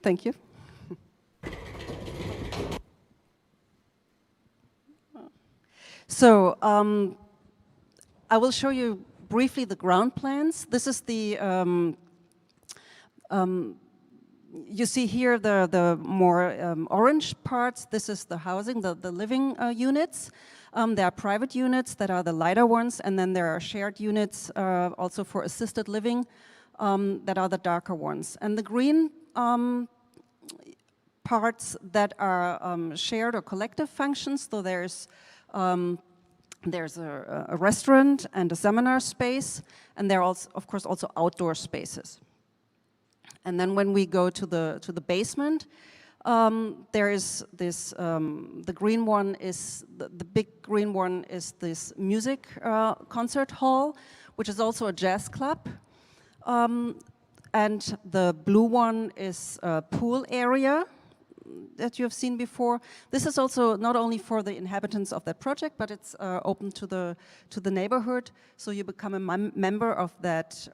Thank you. So I will show you briefly the ground plans. This is the, you see here the more orange parts. This is the housing, the living units. There are private units that are the lighter ones, and then there are shared units also for assisted living that are the darker ones. And the green parts that are shared or collective functions, so there's a restaurant and a seminar space, and there are also, of course, also outdoor spaces. And then when we go to the basement, there is this, the green one is, the big green one is this music concert hall, which is also a jazz club. And the blue one is a pool area that you have seen before. This is also not only for the inhabitants of that project, but it's open to the neighborhood. So you become a member of that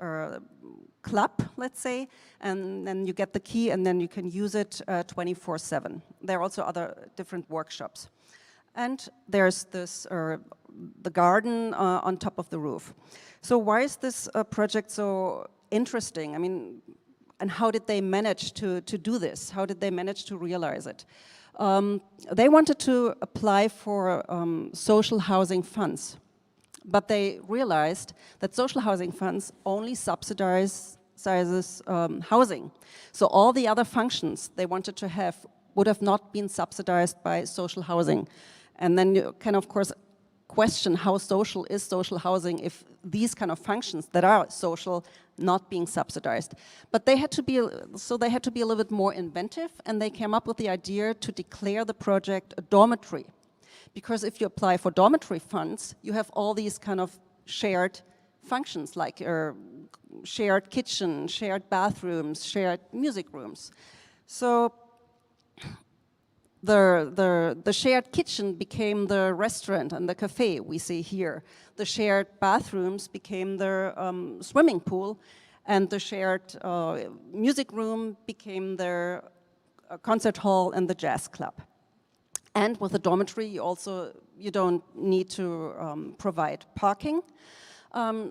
club, let's say, and then you get the key, and then you can use it 24/7. There are also other different workshops. And there's this, the garden on top of the roof. So why is this project so interesting? I mean, and how did they manage to do this? How did they manage to realize it? They wanted to apply for social housing funds, but they realized that social housing funds only subsidizes housing. So all the other functions they wanted to have would have not been subsidized by social housing. And then you can, of course, question how social is social housing if these kind of functions that are social not being subsidized. But they had to be, so they had to be a little bit more inventive, and they came up with the idea to declare the project a dormitory. Because if you apply for dormitory funds, you have all these kind of shared functions like shared kitchen, shared bathrooms, shared music rooms. So the shared kitchen became the restaurant and the cafe we see here. The shared bathrooms became the swimming pool, and the shared music room became their concert hall and the jazz club. And with the dormitory, you don't need to provide parking.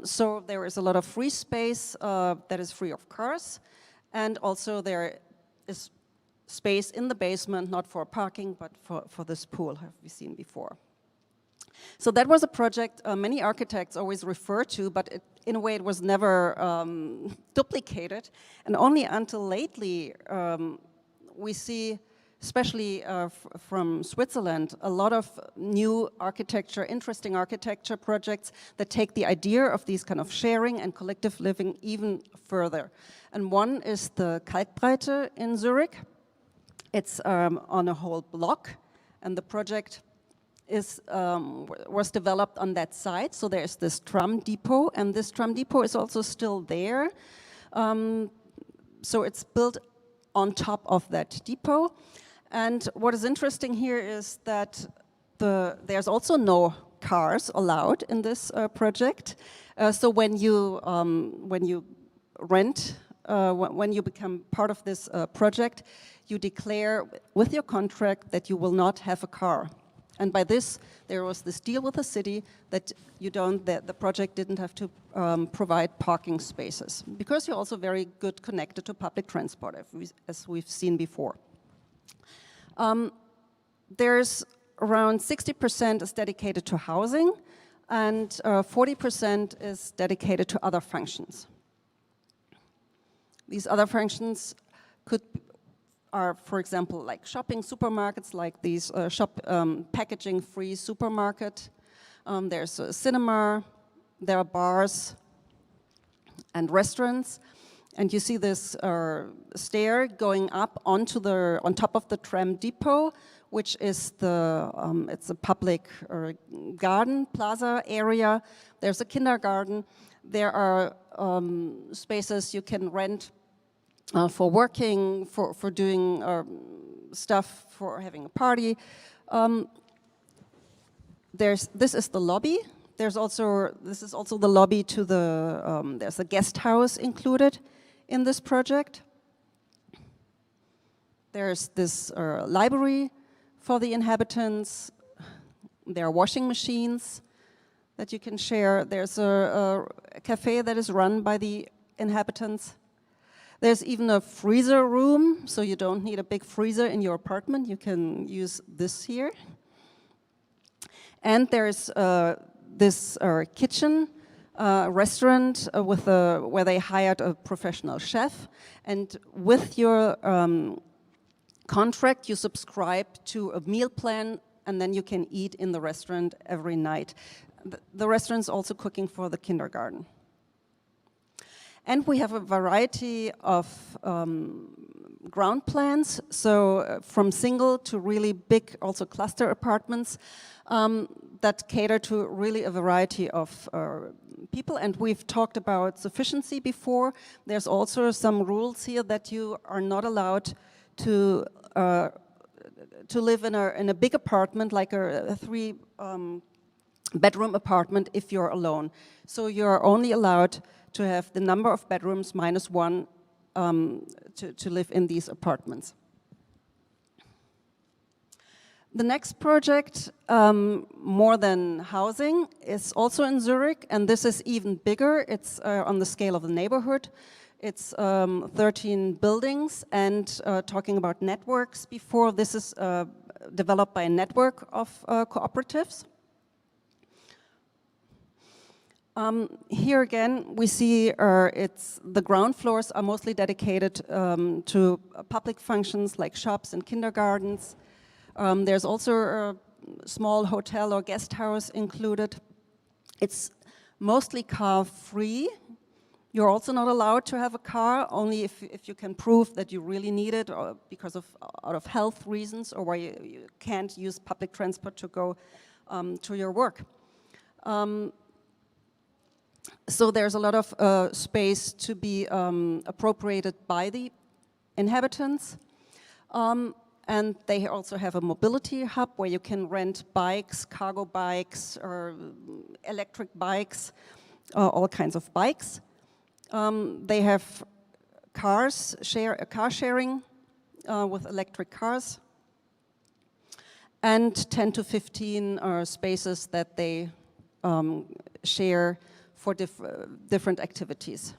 So there is a lot of free space that is free of cars, and also there is space in the basement, not for parking, but for this pool, have we seen before. So that was a project many architects always refer to, but in a way it was never duplicated. And only until lately we see, especially from Switzerland, a lot of new architecture, interesting architecture projects that take the idea of these kind of sharing and collective living even further. And one is the Kalkbreite in Zurich. It's on a whole block, and the project was developed on that site. So there's this tram depot, and this tram depot is also still there. So it's built on top of that depot. And what is interesting here is that there's also no cars allowed in this project. So when you rent, when you become part of this project, you declare with your contract that you will not have a car. And by this, there was this deal with the city that the project didn't have to provide parking spaces, because you're also very good connected to public transport, as we've seen before. There's around 60% is dedicated to housing, and 40% is dedicated to other functions. These other functions are, for example, like shopping, supermarkets, like these packaging-free supermarket. There's a cinema, there are bars and restaurants, and you see this stair going up on top of the tram depot, which is it's a public garden plaza area. There's a kindergarten. There are spaces you can rent for working, for doing stuff, for having a party. This is the lobby. This is also the lobby to there's a guest house included in this project. There's this library for the inhabitants. There are washing machines that you can share. There's a cafe that is run by the inhabitants. There's even a freezer room, so you don't need a big freezer in your apartment. You can use this here. And there's this kitchen restaurant where they hired a professional chef. And with your contract, you subscribe to a meal plan, and then you can eat in the restaurant every night. The restaurant's also cooking for the kindergarten. And we have a variety of ground plans, so from single to really big, also cluster apartments that cater to really a variety of people. And we've talked about sufficiency before. There's also some rules here that you are not allowed to live in a big apartment, like a 3-bedroom apartment, if you're alone. So you're only allowed to have the number of bedrooms minus 1 to live in these apartments. The next project, More Than Housing, is also in Zurich, and this is even bigger. It's on the scale of the neighborhood. It's 13 buildings, and talking about networks before, this is developed by a network of cooperatives. Here again, we see the ground floors are mostly dedicated to public functions like shops and kindergartens. There's also a small hotel or guest house included. It's mostly car-free. You're also not allowed to have a car, only if you can prove that you really need it, or because out of health reasons, or where you can't use public transport to go to your work. So there's a lot of space to be appropriated by the inhabitants. And they also have a mobility hub where you can rent bikes, cargo bikes, or electric bikes, all kinds of bikes. They have car sharing with electric cars, and 10 to 15 spaces that they share for different activities.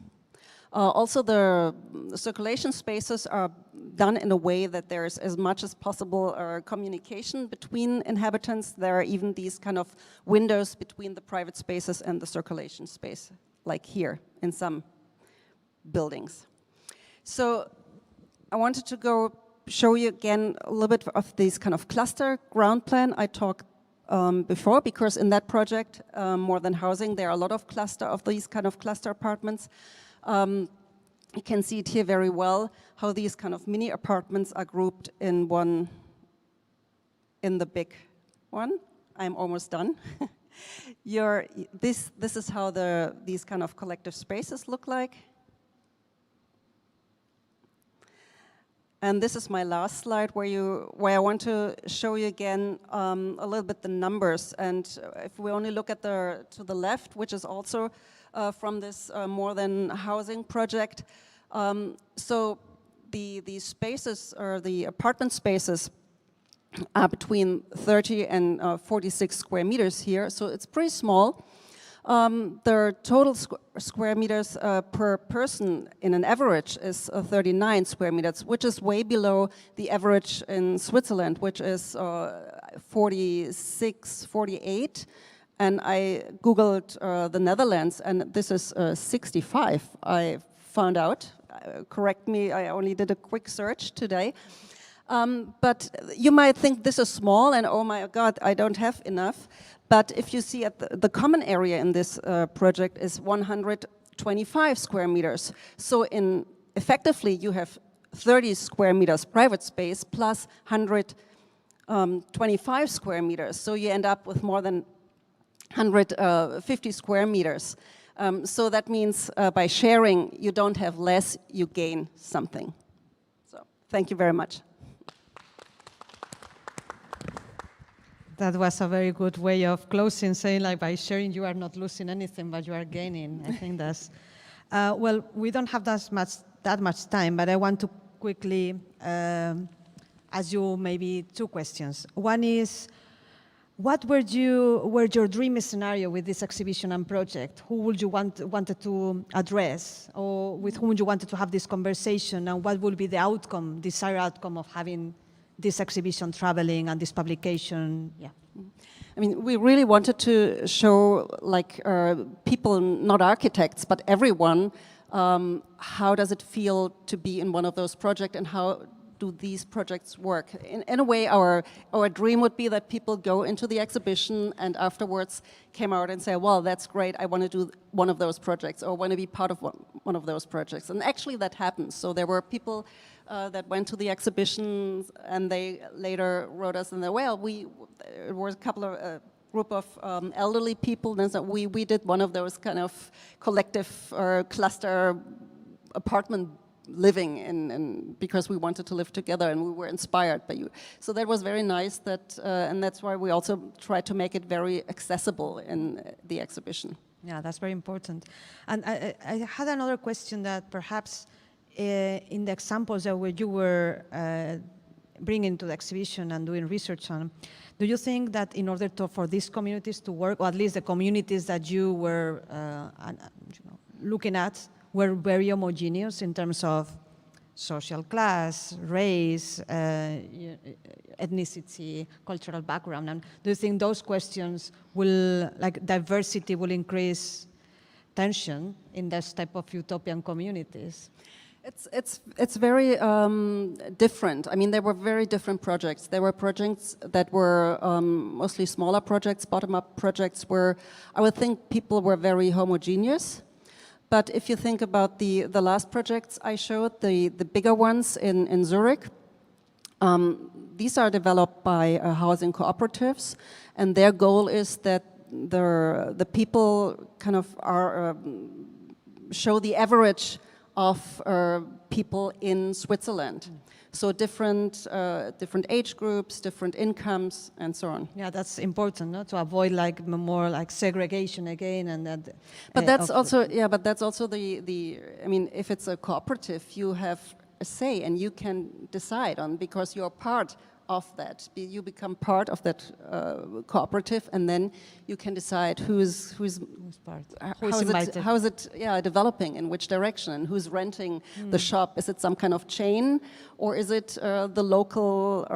Also, the circulation spaces are done in a way that there's as much as possible communication between inhabitants. There are even these kind of windows between the private spaces and the circulation space, like here in some buildings. So I wanted to show you again a little bit of this kind of cluster ground plan I talked before, because in that project, More Than Housing, there are a lot of these kind of cluster apartments. You can see it here very well, how these kind of mini apartments are grouped in the big one. I'm almost done. This is how these kind of collective spaces look like. And this is my last slide where I want to show you again a little bit the numbers. And if we only look at to the left, which is also from this More Than Housing project. So the spaces, or the apartment spaces, are between 30 and 46 square meters here, so it's pretty small. The total square meters per person in an average is 39 square meters, which is way below the average in Switzerland, which is 46, 48. And I Googled the Netherlands, and this is 65, I found out. Correct me, I only did a quick search today. But you might think this is small, and oh my God, I don't have enough. But if you see at the common area in this project is 125 square meters. So effectively, you have 30 square meters private space plus 125 square meters. So you end up with more than 150 square meters. So that means by sharing, you don't have less, you gain something. So thank you very much. That was a very good way of closing, saying like by sharing you are not losing anything, but you are gaining. I think that's, well, we don't have that much time, but I want to quickly ask you maybe two questions. One is, what were your dream scenario with this exhibition and project? Who would you wanted to address, or with whom you wanted to have this conversation, and what would be the outcome, desired outcome of having this exhibition, traveling, and this publication? Yeah. I mean, we really wanted to show, like, people, not architects, but everyone, how does it feel to be in one of those projects, and how do these projects work? In a way, our dream would be that people go into the exhibition and afterwards came out and say, well, that's great, I want to do one of those projects, or want to be part of one of those projects. And actually that happens. So there were people that went to the exhibition and they later wrote us, and there were a couple of group of elderly people, and so we did one of those kind of collective or cluster apartment living in because we wanted to live together and we were inspired by you. So that was very nice, that, and that's why we also tried to make it very accessible in the exhibition. Yeah, that's very important. And I had another question that perhaps in the examples that you were bringing to the exhibition and doing research on, do you think that in order for these communities to work, or at least the communities that you were looking at, were very homogeneous in terms of social class, race, ethnicity, cultural background? And do you think those questions will, like diversity, will increase tension in this type of utopian communities? It's very different. I mean, there were very different projects. There were projects that were mostly smaller projects, bottom-up projects, where I would think people were very homogeneous. But if you think about the last projects I showed, the bigger ones in Zurich, these are developed by housing cooperatives, and their goal is that the people kind of are show the average of people in Switzerland. So different age groups, different incomes, and so on. Yeah, that's important, no? To avoid like more like segregation again, and that. But that's also the. I mean, if it's a cooperative, you have a say, and you can decide on, because you're part of that. You become part of that cooperative, and then you can decide who's part. How is it developing, in which direction, and who's renting the shop. Is it some kind of chain, or is it the local,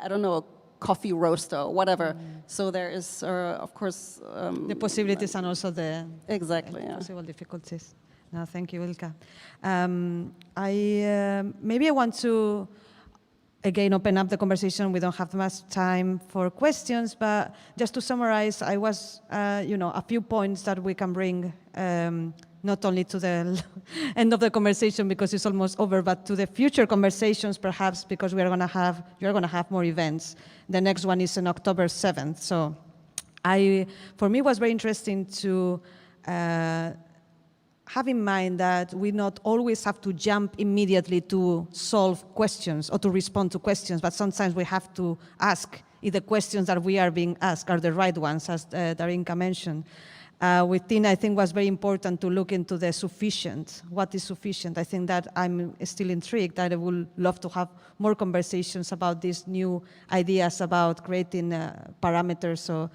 I don't know, coffee roaster or whatever? So there is, of course, the possibilities and also the possible difficulties. No, thank you, Ilka. Maybe I want to again open up the conversation. We don't have much time for questions, but just to summarize, I was, a few points that we can bring not only to the end of the conversation because it's almost over, but to the future conversations perhaps, because you're going to have more events. The next one is on October 7th. So for me, it was very interesting to have in mind that we not always have to jump immediately to solve questions or to respond to questions, but sometimes we have to ask if the questions that we are being asked are the right ones, as Darinka mentioned. With Tina, I think was very important to look into the sufficient. What is sufficient? I think that I'm still intrigued. I would love to have more conversations about these new ideas about creating parameters to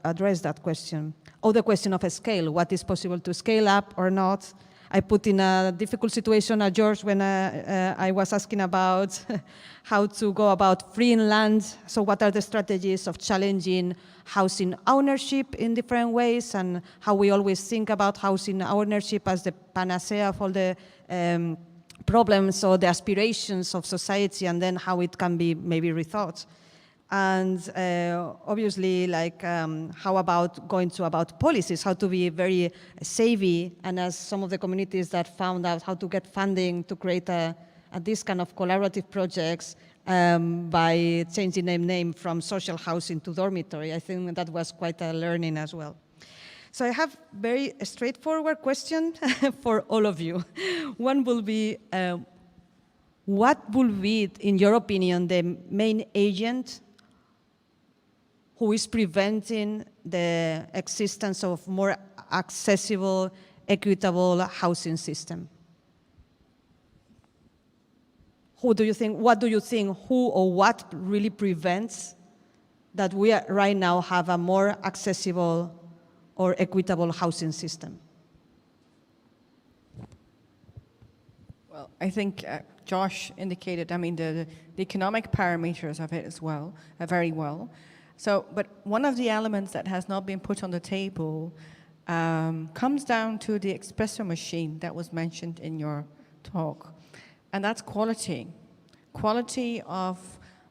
address that question. Or the question of a scale, what is possible to scale up or not, I put in a difficult situation at George when I was asking about how to go about freeing land. So what are the strategies of challenging housing ownership in different ways, and how we always think about housing ownership as the panacea of all the problems or the aspirations of society, and then how it can be maybe rethought. And obviously, like, how about going to about policies, how to be very savvy, and as some of the communities that found out how to get funding to create this kind of collaborative projects by changing the name from social housing to dormitory. I think that was quite a learning as well. So I have very straightforward question for all of you. One will be, what will be, in your opinion, the main agent who is preventing the existence of more accessible, equitable housing system? What do you think, who or what really prevents that we right now have a more accessible or equitable housing system? Well, I think Josh indicated, I mean, the economic parameters of it as well, very well. So, but one of the elements that has not been put on the table comes down to the espresso machine that was mentioned in your talk. And that's quality. Quality of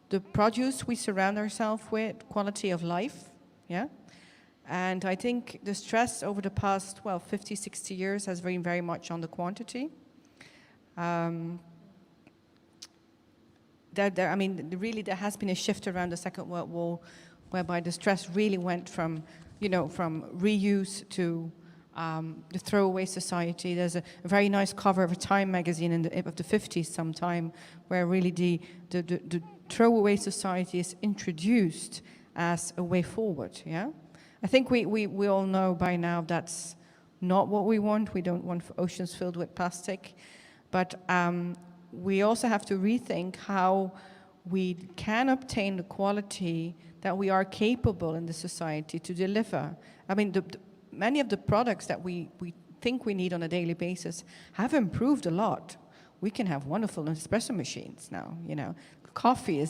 the produce we surround ourselves with, quality of life, yeah? And I think the stress over the past, 50, 60 years has been very much on the quantity. Really there has been a shift around the Second World War whereby the stress really went from, from reuse to the throwaway society. There's a very nice cover of a Time magazine of the 50s sometime, where really the throwaway society is introduced as a way forward, yeah? I think we all know by now that's not what we want. We don't want oceans filled with plastic. But we also have to rethink how we can obtain the quality that we are capable in the society to deliver. I mean, many of the products that we think we need on a daily basis have improved a lot. We can have wonderful espresso machines now, Coffee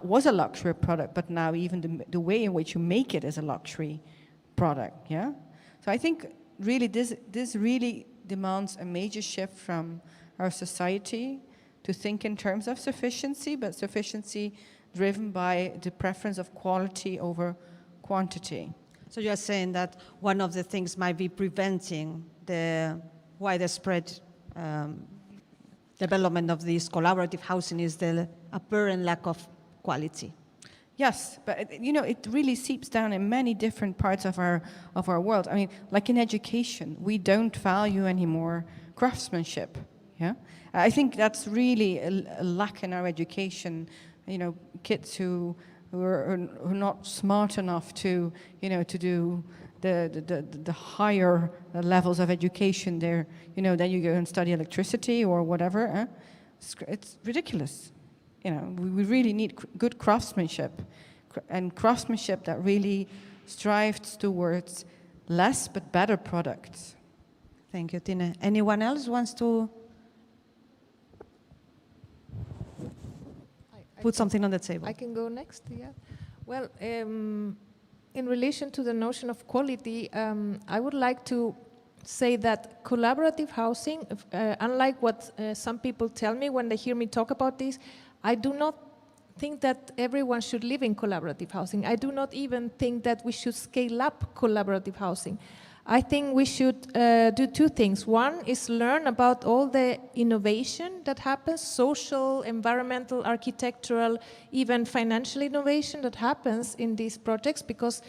was a luxury product, but now even the way in which you make it is a luxury product, yeah? So I think really this really demands a major shift from our society to think in terms of sufficiency, but sufficiency driven by the preference of quality over quantity. So you're saying that one of the things might be preventing the widespread development of this collaborative housing is the apparent lack of quality. Yes, but it really seeps down in many different parts of our world. I mean, like in education, we don't value anymore craftsmanship. Yeah, I think that's really a lack in our education. Kids who are not smart enough to to do the higher levels of education. There, then you go and study electricity or whatever. It's ridiculous. We really need good craftsmanship, and craftsmanship that really strives towards less but better products. Thank you, Tine. Anyone else wants to put something on the table? I can go next, yeah. Well, in relation to the notion of quality, I would like to say that collaborative housing, unlike what some people tell me when they hear me talk about this, I do not think that everyone should live in collaborative housing. I do not even think that we should scale up collaborative housing. I think we should do two things. One is learn about all the innovation that happens, social, environmental, architectural, even financial innovation that happens in these projects, because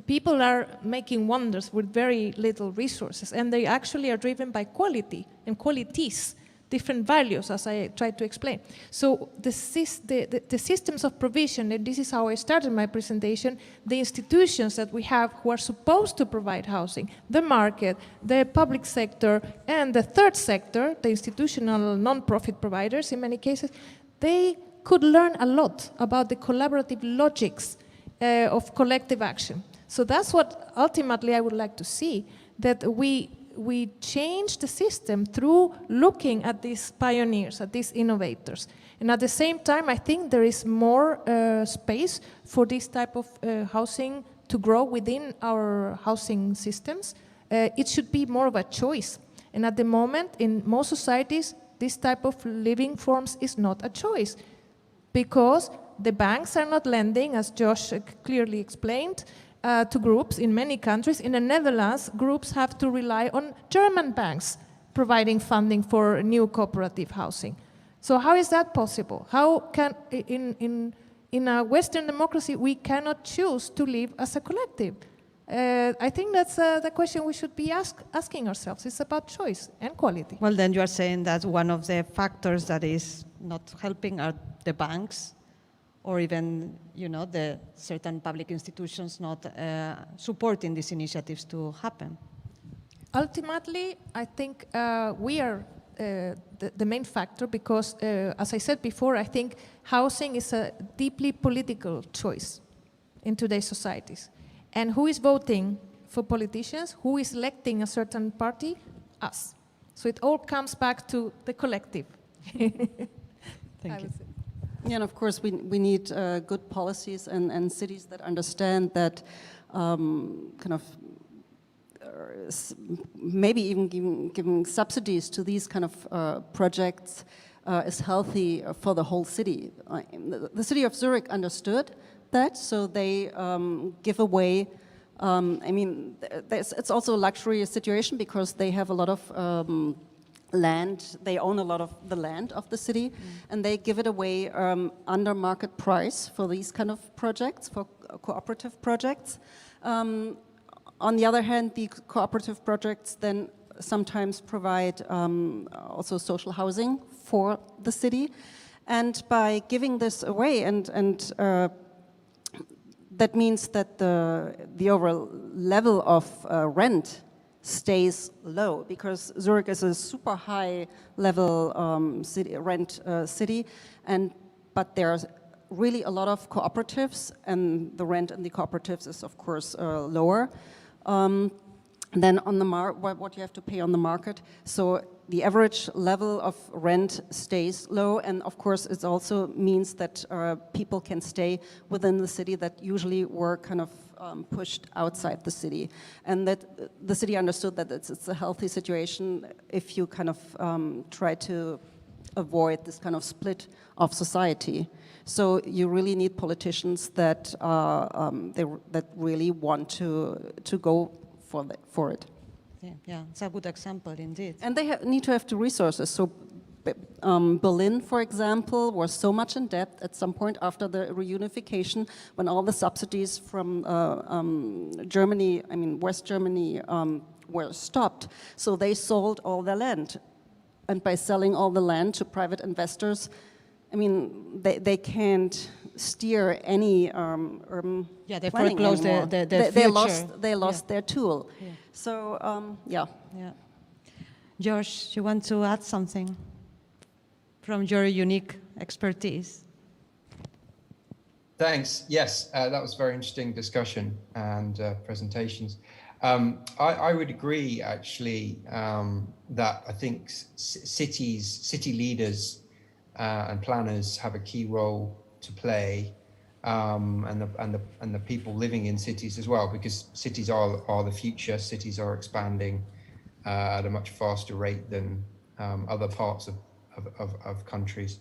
people are making wonders with very little resources, and they actually are driven by quality and qualities, different values, as I tried to explain. So the systems of provision, and this is how I started my presentation, the institutions that we have who are supposed to provide housing, the market, the public sector, and the third sector, the institutional non-profit providers in many cases, they could learn a lot about the collaborative logics of collective action. So that's what ultimately I would like to see, that we we change the system through looking at these pioneers, at these innovators. And at the same time, I think there is more space for this type of housing to grow within our housing systems. It should be more of a choice. And at the moment, in most societies, this type of living forms is not a choice, because the banks are not lending, as Josh clearly explained, to groups in many countries. In the Netherlands, groups have to rely on German banks providing funding for new cooperative housing. So how is that possible? How can, in a Western democracy, we cannot choose to live as a collective? I think that's the question we should be asking ourselves. It's about choice and quality. Well, then you are saying that one of the factors that is not helping are the banks, or even, the certain public institutions not supporting these initiatives to happen. Ultimately, I think we are the main factor, because, as I said before, I think housing is a deeply political choice in today's societies. And who is voting for politicians? Who is electing a certain party? Us. So it all comes back to the collective. Thank you. Yeah, and of course we need good policies and cities that understand that maybe even giving subsidies to these kind of projects is healthy for the whole city. The city of Zurich understood that, so they give away, it's also a luxury situation because they have a lot of land, they own a lot of the land of the city, and they give it away under market price for these kind of projects, for cooperative projects. On the other hand, the cooperative projects then sometimes provide also social housing for the city. And by giving this away, and that means that the overall level of rent stays low, because Zurich is a super high level rent city, but there's really a lot of cooperatives, and the rent in the cooperatives is of course lower than on the what you have to pay on the market. So the average level of rent stays low, and of course it also means that people can stay within the city that usually were kind of pushed outside the city, and that the city understood that it's a healthy situation if you kind of try to avoid this kind of split of society. So you really need politicians that that really want to go for it. Yeah, it's a good example indeed. And they need to have the resources. So Berlin, for example, was so much in debt at some point after the reunification, when all the subsidies from Germany, West Germany, were stopped. So they sold all their land. And by selling all the land to private investors, they can't steer any urban they planning foreclosed anymore. the They future. lost their tool. Yeah. So, yeah. Josh, you want to add something from your unique expertise? Thanks. Yes, that was a very interesting discussion and presentations. I would agree, actually, that I think city leaders and planners have a key role to play, and the people living in cities as well, because cities are the future. Cities are expanding at a much faster rate than other parts of countries.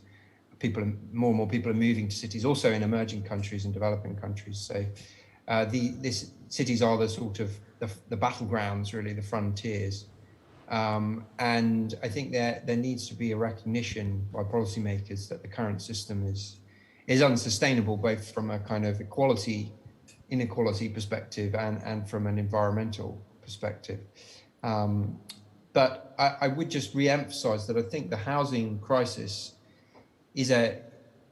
More and more people are moving to cities, also in emerging countries and developing countries. So cities are the sort of the battlegrounds, really, the frontiers. And I think there needs to be a recognition by policymakers that the current system is unsustainable, both from a kind of inequality perspective and from an environmental perspective. But I would just re-emphasize that I think the housing crisis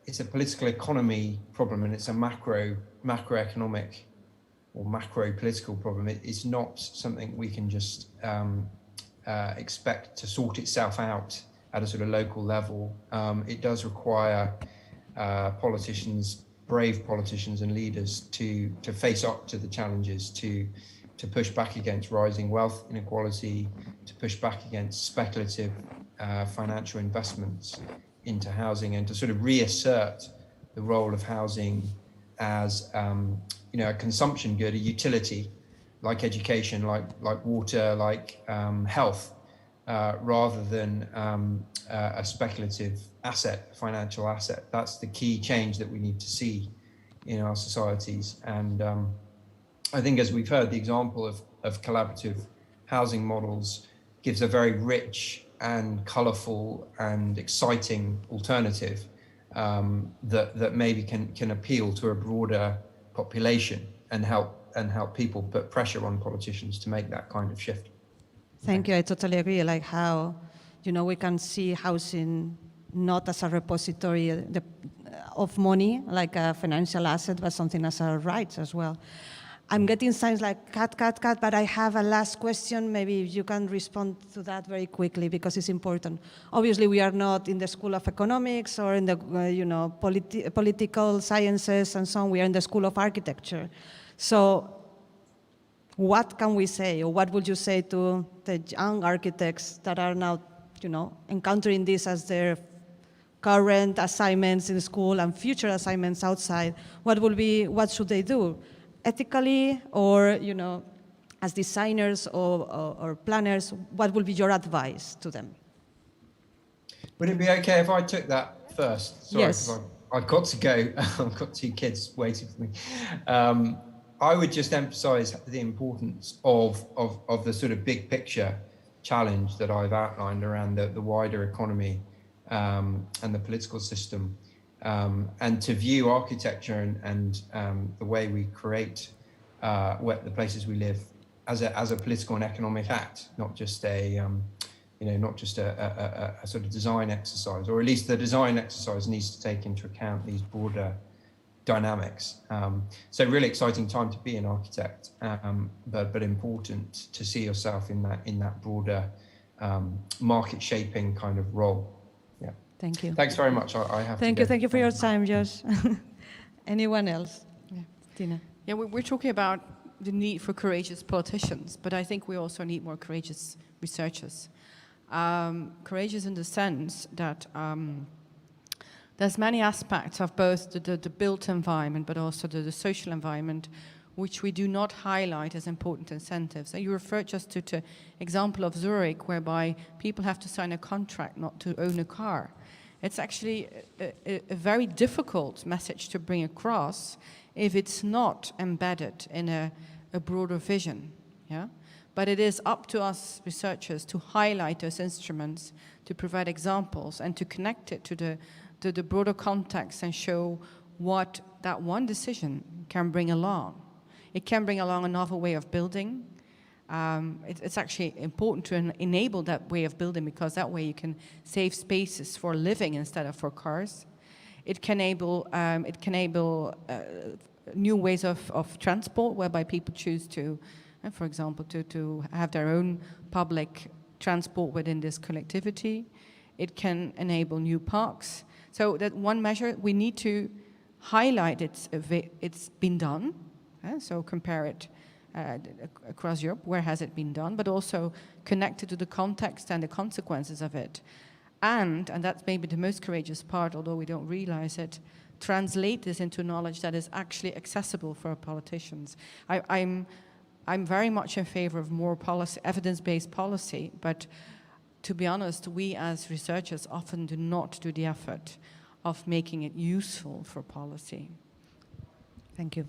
it's a political economy problem, and it's a macroeconomic or macro political problem. It's not something we can just expect to sort itself out at a sort of local level. It does require politicians, brave politicians and leaders to face up to the challenges, to to push back against rising wealth inequality, to push back against speculative financial investments into housing, and to sort of reassert the role of housing as a consumption good, a utility, like education, like water, like health, rather than a speculative asset, financial asset. That's the key change that we need to see in our societies. And I think, as we've heard, the example of collaborative housing models gives a very rich and colourful and exciting alternative that maybe can appeal to a broader population and help people, put pressure on politicians to make that kind of shift. Thank you. I totally agree. Like how, we can see housing not as a repository of money, like a financial asset, but something as a right as well. I'm getting signs like cut, but I have a last question. Maybe you can respond to that very quickly because it's important. Obviously, we are not in the School of Economics or in the political sciences and so on. We are in the School of Architecture. So what can we say, or what would you say to the young architects that are now, encountering this as their current assignments in school and future assignments outside? What should they do? Ethically, or as designers or planners, what would be your advice to them? Would it be okay if I took that first? Sorry, yes. I've got to go. I've got 2 kids waiting for me. I would just emphasize the importance of the sort of big picture challenge that I've outlined around the wider economy and the political system. And to view architecture and the way we create the places we live as a political and economic act, not just a sort of design exercise, or at least the design exercise needs to take into account these broader dynamics. So really exciting time to be an architect, but important to see yourself in that broader market shaping kind of role. Thank you. Thanks very much. I have Thank to you. go. Thank you for your time, Josh. Anyone else? Yeah. Tina. Yeah, we're talking about the need for courageous politicians, but I think we also need more courageous researchers. Courageous in the sense that there's many aspects of both the built environment, but also the social environment, which we do not highlight as important incentives. So you referred just to the example of Zurich, whereby people have to sign a contract not to own a car. It's actually a very difficult message to bring across if it's not embedded in a broader vision. Yeah? But it is up to us researchers to highlight those instruments, to provide examples, and to connect it to the broader context and show what that one decision can bring along. It can bring along a novel way of building. It's actually important to enable that way of building, because that way you can save spaces for living instead of for cars. It can enable new ways of transport, whereby people choose to, for example, to have their own public transport within this collectivity. It can enable new parks. So that one measure, we need to highlight it's been done. So compare it across Europe, where has it been done, but also connected to the context and the consequences of it. And that's maybe the most courageous part, although we don't realize it, translate this into knowledge that is actually accessible for politicians. I'm very much in favor of more policy, evidence-based policy, but to be honest, we as researchers often do not do the effort of making it useful for policy. Thank you.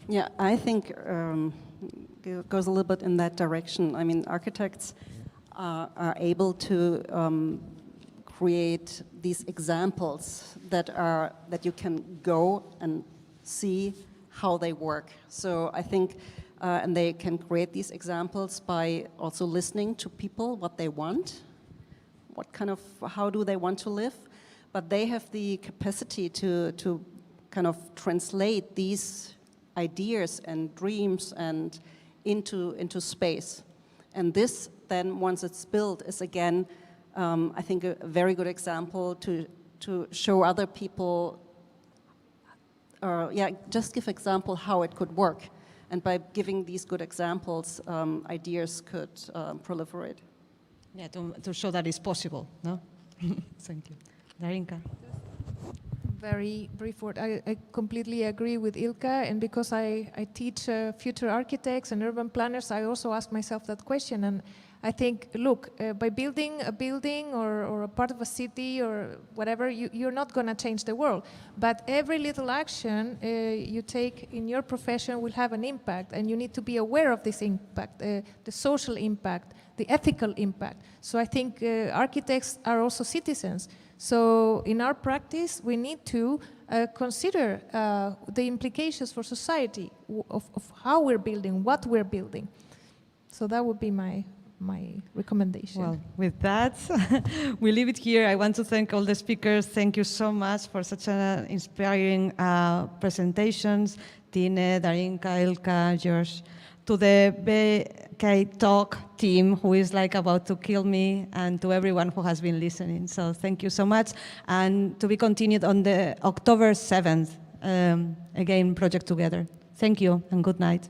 Yeah, I think it goes a little bit in that direction. I mean, architects are able to create these examples that you can go and see how they work. So I think, and they can create these examples by also listening to people, what they want, how do they want to live, but they have the capacity to kind of translate these ideas and dreams and into space. And this then, once it's built, is again, I think a very good example to show other people, just give example how it could work. And by giving these good examples, ideas could proliferate. Yeah, to show that it's possible, no? Thank you. Darinka. Very brief word. I completely agree with Ilka, and because I teach future architects and urban planners, I also ask myself that question. And I think, look, by building a building or a part of a city or whatever, you're not going to change the world. But every little action you take in your profession will have an impact, and you need to be aware of this impact, the social impact, the ethical impact. So I think architects are also citizens. So in our practice, we need to consider the implications for society of how we're building, what we're building. So that would be my recommendation. Well, with that, we leave it here. I want to thank all the speakers. Thank you so much for such an inspiring presentations. Tine, Darinka, Ilka, George. To the BK Talk team, who is like about to kill me, and to everyone who has been listening. So thank you so much. And to be continued on the October 7th, again, Project Together. Thank you and good night.